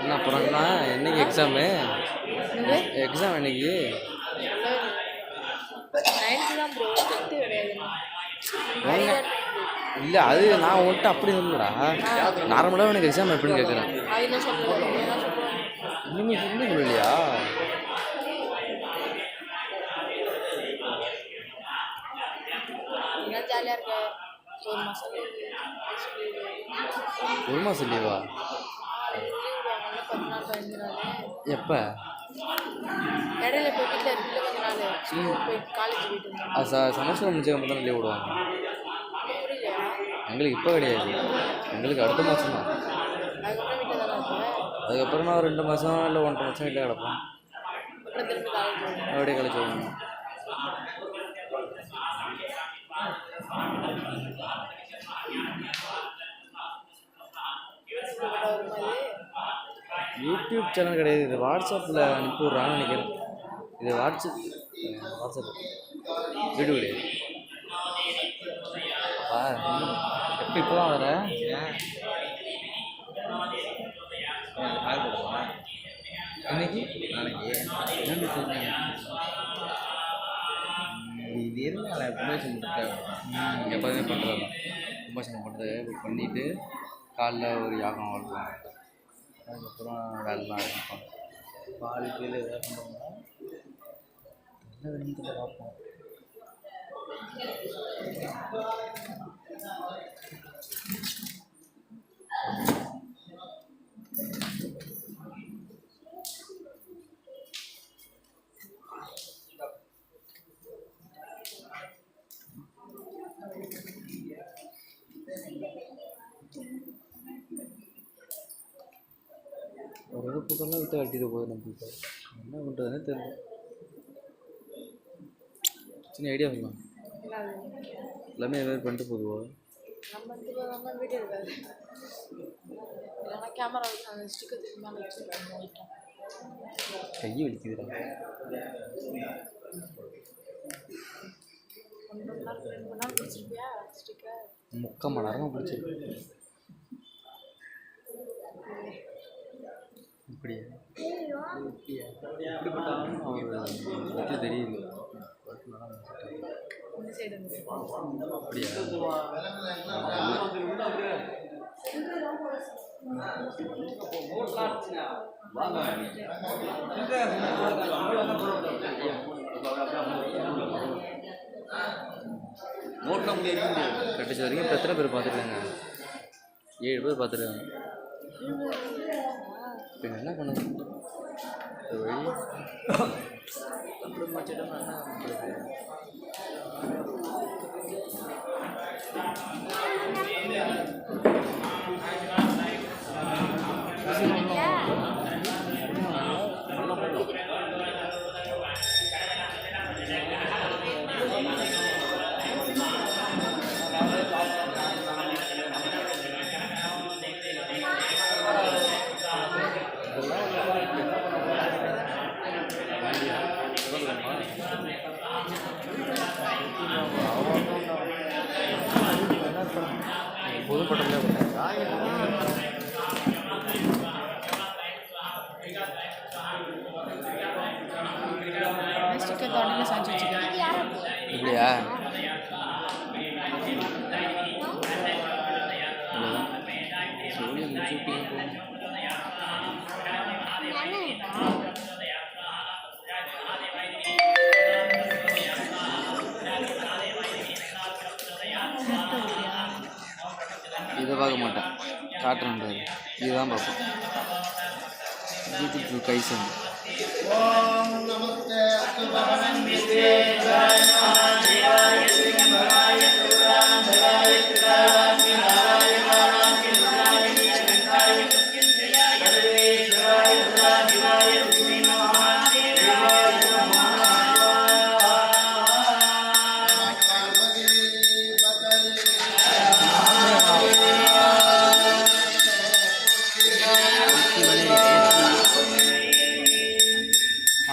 என்ன அப்புறம்னா என்னைக்கு எக்ஸாமு? எக்ஸாம் என்னைக்கு? இல்லை அது நான் உன்கிட்ட அப்படி சொல்லடா. நார்மலாக எனக்கு எக்ஸாம் எப்படின்னு கேட்குறேன். இன்னுமே இன்னும் சொல்லலையா? ஒரு மாதம் லீவா? எப்போ? இடையில போய் வீட்டில் இருக்குல்ல கொஞ்ச நாள் போய் காலேஜ் போயிட்டு இருந்தேன். செமஸ்டர் முடிஞ்ச மட்டும் தான் லீவ் விடுவாங்க. புரியலையா? எங்களுக்கு இப்போ கிடையாது, எங்களுக்கு அடுத்த மாதம் தான். அதுக்கப்புறம் வீட்டில் தானே இருப்பேன். அதுக்கப்புறம் நான் ஒரு 2 மாதம் இல்லை 1.5 மாதம் வீட்டில் கிடப்பேன். அப்புறம் திரும்பி காலேஜ் போயிடுவேன். அப்படியே கழிச்சு வரணும். யூடியூப் சேனல் கிடையாது, இது வாட்ஸ்அப்பில் அனுப்பி விட்றான்னு நினைக்கிறேன். இது வாட்ஸ்அப் வீடியோ கிடையாது. எப்போ இப்போ தான் வர இன்னைக்கு நாளைக்கு என்னென்னு சொல்லுங்க. இது இருந்தால் கும்பாசனம் பண்ணுறேன், எப்போதுமே பண்ணுறது தான். கும்பாசனம் பண்ணுறது பண்ணிவிட்டு காலைல ஒரு யாகம் வளர்ப்பாங்க. அதுக்கப்புறம் வேலைலாம் ஆரம்பிப்பாங்க. பால் கீழே எதாவது பண்ணுவாங்க. என்ன வேணும்னு பார்ப்போம். தூக்கம்லாம் விட்டு கட்டிட்டு போகுது நம்மளுக்கு. என்ன பண்ணுறதுனே தெரியல. சின்ன ஐடியா சொல்லலாம். எல்லாமே இது மாதிரி பண்ணிட்டு போதுவோம். நம்ம வீடியோ இருக்காது. இல்லைன்னா கேமரா வச்சு அந்த ஸ்டிக்கர் தூக்கி மேலே வச்சுருக்காங்க. கையை வலிக்குதுடா. 1 மணி நேரம் 2 மணி நேரம் பிடிச்சிருப்பியா ஸ்டிக்கர்? 3/4 மணி நேரமாக பிடிச்சிருக்கு. அப்படியா எப்படிப்பட்டாலும் அவர் பற்றி தெரியல. இந்த சைடு வந்து அப்படியா நோட்லாம் முடியாது. கட்டிச்ச வரைக்கும் இப்போ எத்தனை பேர் பார்த்துருக்காங்க? 7 பேர் பார்த்துருக்காங்க. இப்போ என்ன பண்ணுது வழி அப்படி மாற்றிட்டோம்னா என்ன பண்ணுறது? பொதுப்பட்டமே ஸ்டிக்கர் தோட்டத்தில் சாய்ச்சி வச்சுருக்கேன். இல்லையா? இதை பார்க்க மாட்டேன், காட்டுறேன்றது இதுதான் பார்ப்போம். யூடியூப் கைசன்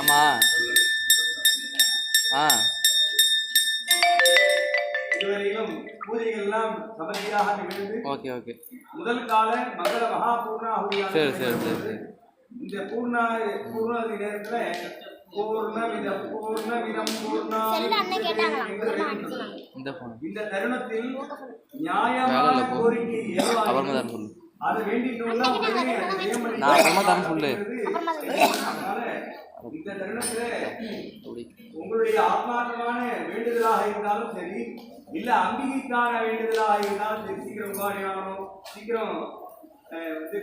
ஆமாம். இதுவரையிலும் பூஜைகள்லாம் சமதியாக நிகழ்ந்து ஓகே ஓகே முதல் கால மங்கள மகா பூர்ணாகுதியாக சரி சரி சரி சரி. இந்த பூர்ணாதி நேரத்தில் இந்த ஃபோன் இந்த தருணத்தில் நியாயமான கோரிக்கை அப்புறமா தான் சொல்லு. அதை வேண்டிட்டோம்னா நான் அப்புறமா தான் சொல்லு. இந்த தருணத்துல உங்களுடைய ஆத்மார்த்தமான வேண்டுதலாக இருந்தாலும் சரி, இல்ல அம்பிகைக்கான வேண்டுதலாக இருந்தாலும் சரி, சீக்கிரம் கும்பாவணி ஆகணும், சீக்கிரம்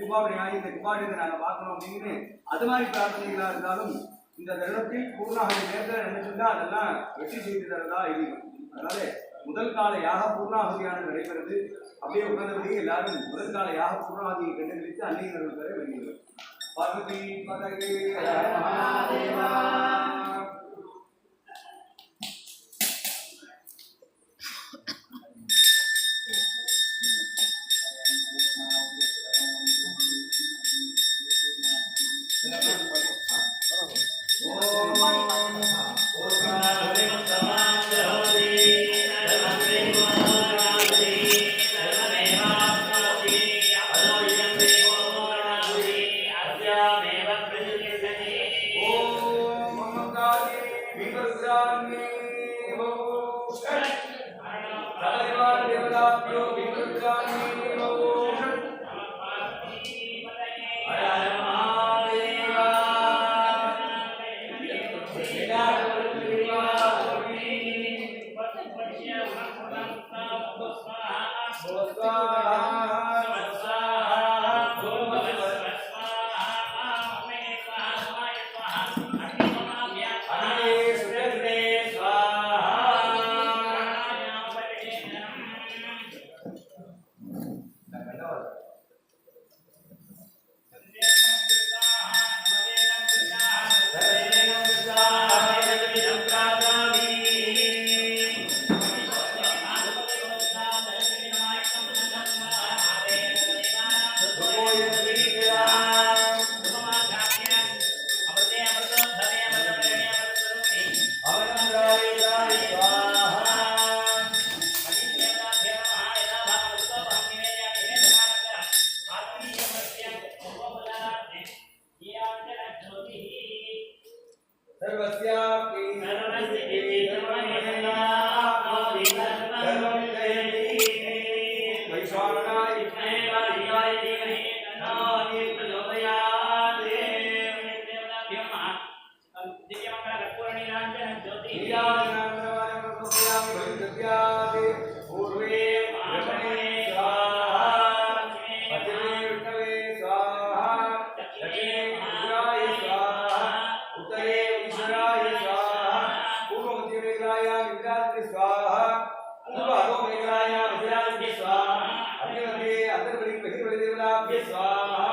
கும்பாவணி ஆகி இந்த கும்பாவணியை நாங்கள் பார்க்கணும் அப்படின்னு அது மாதிரி பிரார்த்தனைகளாக இருந்தாலும் இந்த தருணத்தில் பூர்ணாகி நேரத்தில் நினைச்சிருந்தா அதெல்லாம் வெற்றி செய்து தரதா இருக்கும். அதனால முதல் கால யாக பூர்ணாகுதியானது நடைபெறுது. அப்படியே உட்கார்ந்தபடியே எல்லாரும் முதல் கால யாக பூர்ணாகுதியை கண்டுபிடித்து அன்னையினர்கள் பெற வேண்டியது. பார்வதி பதகே மகாதேவா. सर्वदेवताभ्यः स्वाहा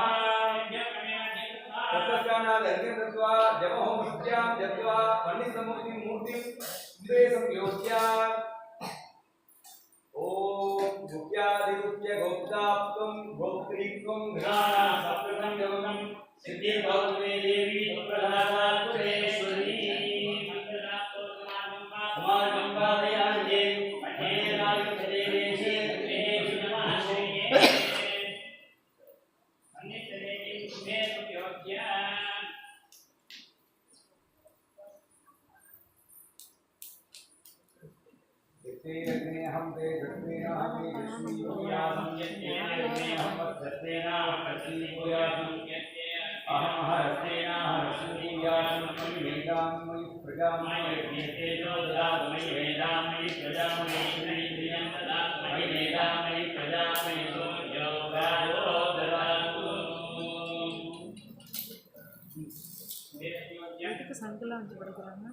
तत्स्नानात् अर्घ्यं दत्त्वा जपहोम विद्यां जप्त्वा पंडितमूर्तिं मूर्तिं उदे संयोज्य ओम गुप्यादिगुप्य गोप्ताप्तं गोप्त्रीत्वं घ्राणा सप्तकं जवनं सिद्धि भवते देवी प्रदातात्परेश्वरी कुमार गंगादयान्ते अठेराय देवेशे देवी नमः श्रीये अन्यतरे तुम्हे प्रयोज्य तेरने हम ते धर्मेना हमें लक्ष्मी पूजाम यज्ञेने हम धर्मेना लक्ष्मी पूजाम अहम हरतेना लक्ष्मी पूजाम मयि वेदाम मयि प्रजाम मयि तेजो ददात मयि वेदाम मयि प्रजाम मयि इंद्रियं ददात मयि वेदाम मयि प्रजाम मयि योगायो ददातु வீட்டுக்கு சங்கெல்லாம் வச்சு படிக்கிறாங்க.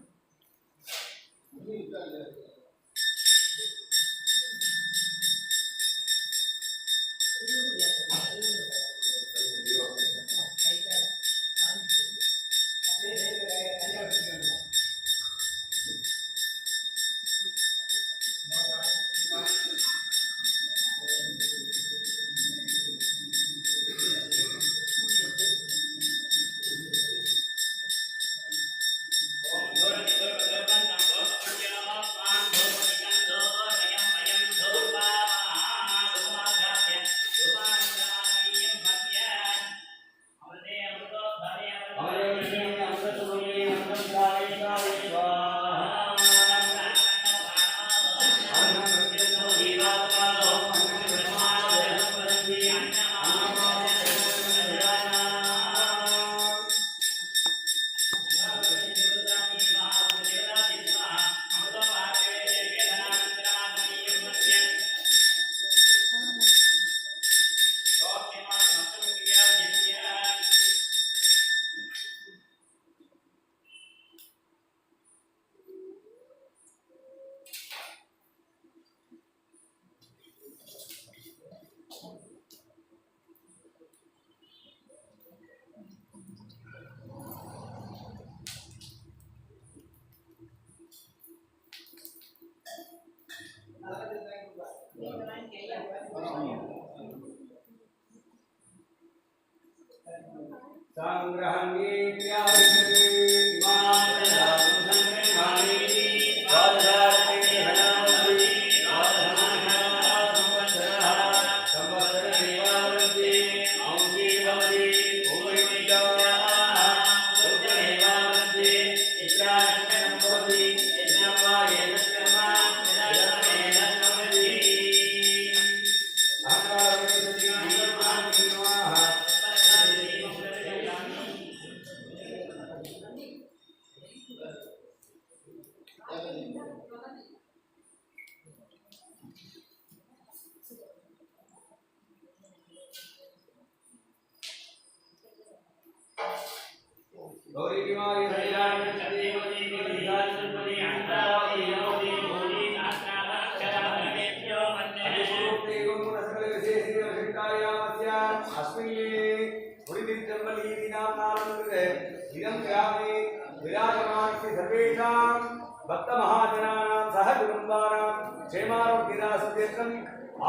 भक्त महाजनानां सह कुटुंबानां क्षेमारोग्यदासुत्यर्थं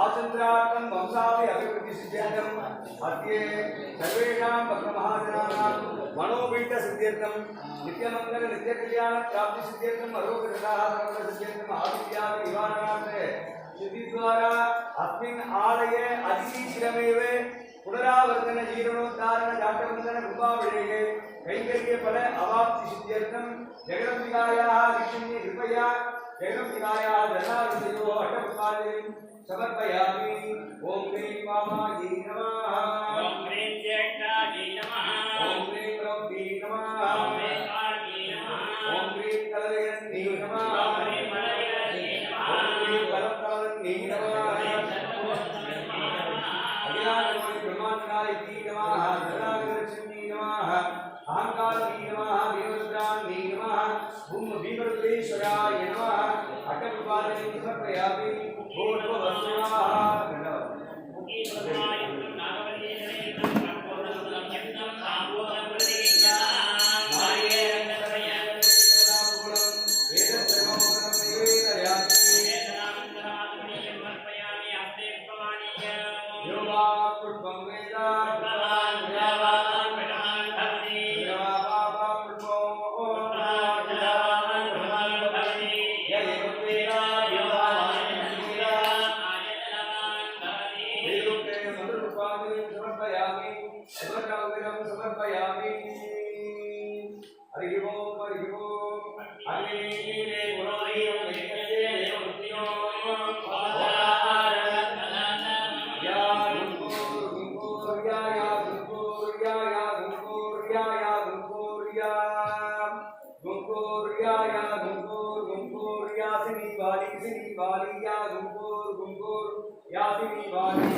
आचन्द्रार्थं वंशावि अभिवृद्धि सिद्ध्यर्थं अद्ये सर्वेषां भक्त महाजनानां मनोपीठ सिद्ध्यर्थं नित्यमंगल नित्यकल्याण प्राप्ति सिद्ध्यर्थं अरोगरसाः सर्वदा सिद्ध्यर्थं आदित्यादि निवारणार्थे सिद्धिद्वारा अस्मिन् आलये अतिशीघ्रमेव पुनरावर्तन जीर्णोद्धारण जातवन्दन कृपाविषये कैंकर्य फल अवाप्ति सिद्ध्यर्थं जगदम्बिकायाः दीक्षिण्ये कृपया जगदम्बिकायाः दशाविषयो अष्टपुष्पाञ्जलिं समर्पयामि। ओम ह्रीं वामायै नमः। ओम ह्रीं ज्येष्ठायै नमः। ओम ह्रीं रौद्री नमः। ओम ह्रीं कार्यै नमः। ओम ह्रीं कलयन्यै नमः। ओम ह्रीं मलयन्यै नमः। ओम ह्रीं परमकालन्यै नमः। अखिलांडकोटि ब्रह्माण्डनायकी नमः। सदानन्दलक्ष्मी नमः। अहंकारनी नमः। वीरभद्राण्यै नमः। भूम भीमरुद्रेश्वराय नमः। अष्टपुष्पाञ्जलिं समर्पयामि। भूर्भुवः स्वः। मुखी ब्रह्मायुक्तं नागवल्ली गुंगूर यासिनी वाली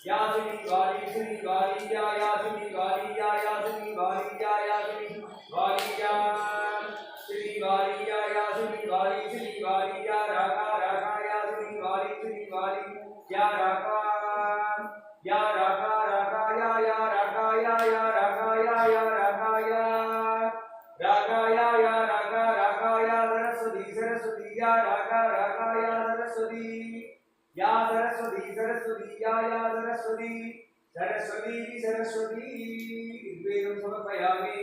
यासिनी वाली श्री वाली या यासिनी वाली या यासिनी वाली या यासिनी वाली या श्री वाली या यासिनी वाली श्री वाली या रागा रागा यासिनी वाली श्री वाली या रागा रागा या रागा या रागा या रागा या रागा या सरस्वती सरस्वती या रागा या सरस्वती या सरस्वती सरस्वती या सरस्वती सरस्वती सरस्वती वेदं समर्पयामि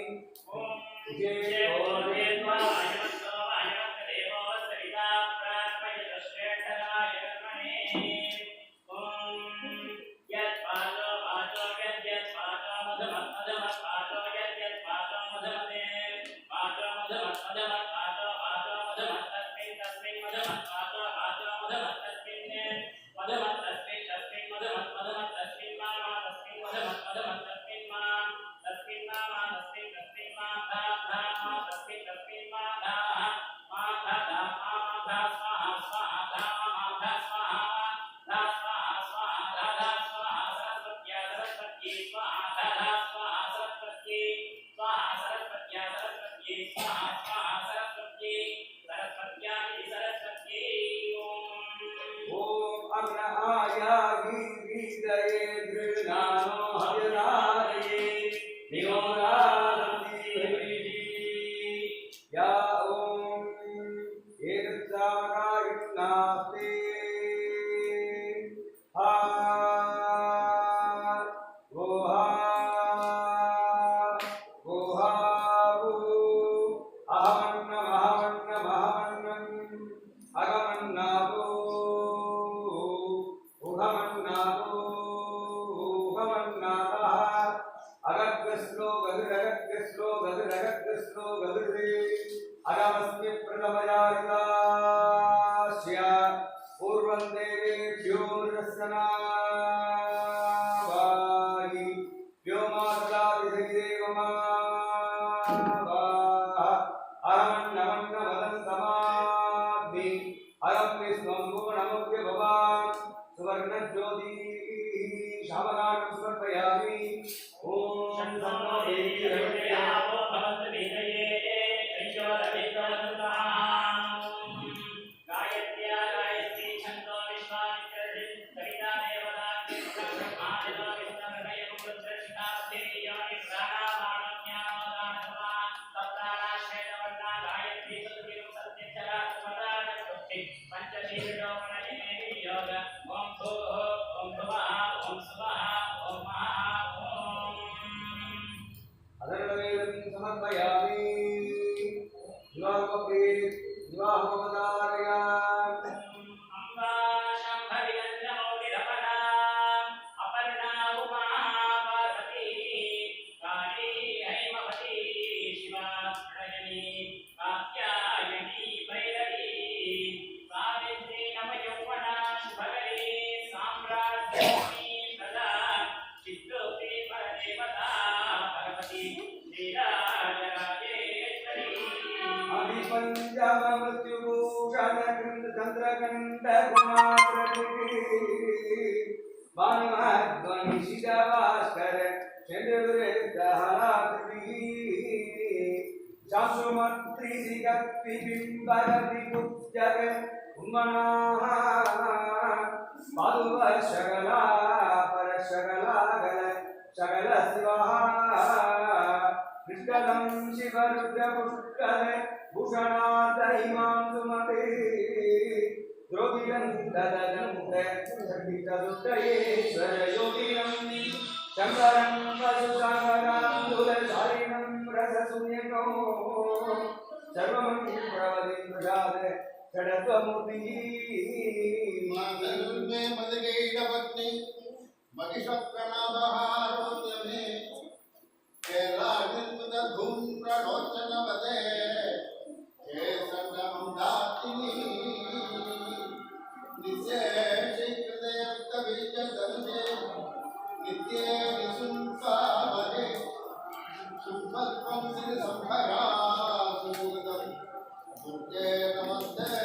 जय नमस्ते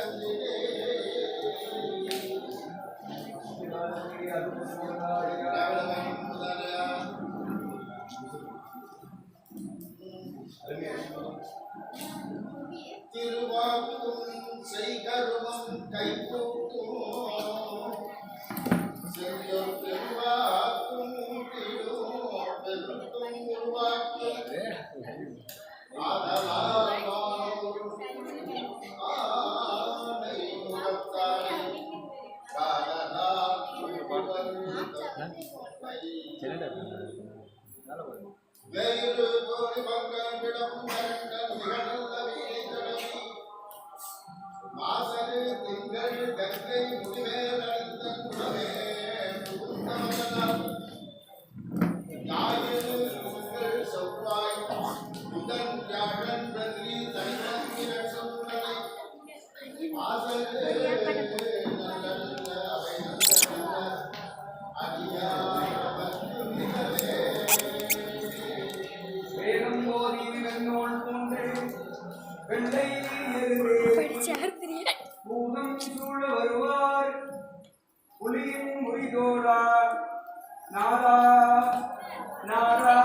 வேறு தோழி பங்கன் விடம் மரங்கள் திகழ்ந்த வீணைதொடங்கி மாசரு திங்கள் கங்கை முடிவேல் அழுத்தன் குணமே புகுந்தவனாம் ஞாயிறு திங்கள் செவ்வாய் புதன் வியாழன் வெள்ளி சனிவன் கிரண் சுக்கிரனை மாசரு நல்ல அவை நல்ல அடியார் வந்து மிகவே வேதம் ஓதி வெண்ணோள் பூண்டு வெள்ளை எதிரே பூதம் சூழ வருவார் புலியின் முடிதோடா நாதா நாதா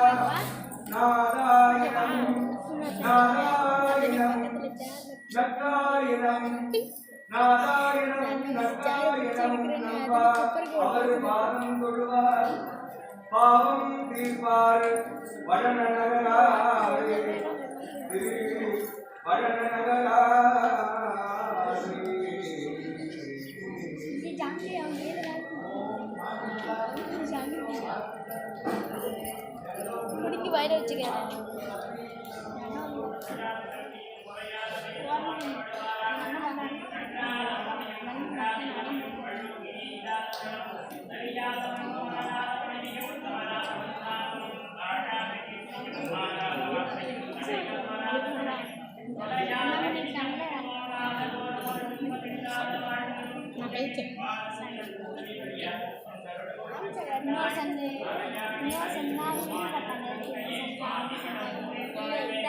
நாராயணம் நாராயணம் நக்காயிரம் நாராயணம் நக்காயிரம் நம்பா அவர் பாதம் தொழுவார் பாவம் தீர்ப்பார் வடநகராரே குடிக்கு வயிறு வச்சுக்கிறேன்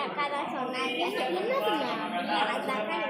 அக்கா தான் சொன்னாங்க என்ன சொன்னாங்க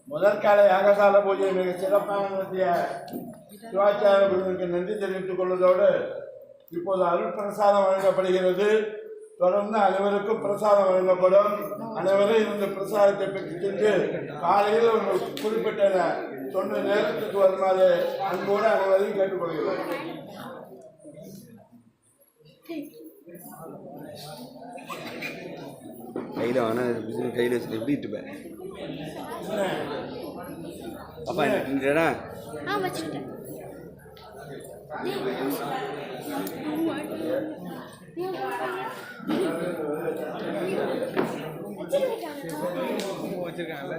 முதற்கால யாகசால பூஜை மிக சிறப்பாக நடத்திய சிவாச்சாரிய குருவிற்கு நன்றி தெரிவித்துக் கொள்வதோடு இப்போது அருள் பிரசாதம் வழங்கப்படுகிறது. தொடர்ந்து அனைவருக்கும் பிரசாதம் வழங்கப்படும். அனைவரும் இந்த பிரசாதத்தை பெற்று சென்று காலையில் ஒரு குறிப்பிட்ட சொன்ன நேரத்துக்கு வருமாறு அன்போடு அனைவரையும் கேட்டுக்கொள்கிறோம். கையில் ஆனால் கையில் வச்சு எப்படிட்டு போய் அப்பா என்ன வச்சுட்டேன். வச்சிருக்காங்கல்ல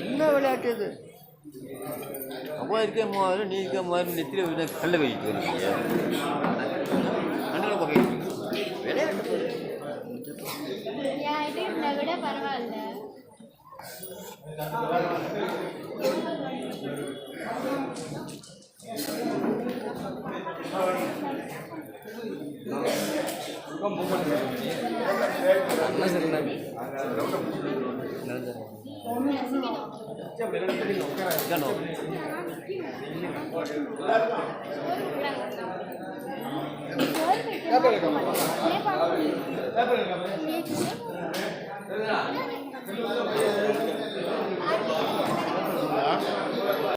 என்ன விளையாட்டு இது அப்போ இருக்க மாதிரி நீ இருக்க மாதிரி நெத்தியில் கல்ல வைக்கிட்டு இருக்கீங்க அண்ணன் பக்கம் விளையாட்டு என் ஐடி இருந்தா கூட பரவாயில்ல. அண்ணா சரி நேபாளம்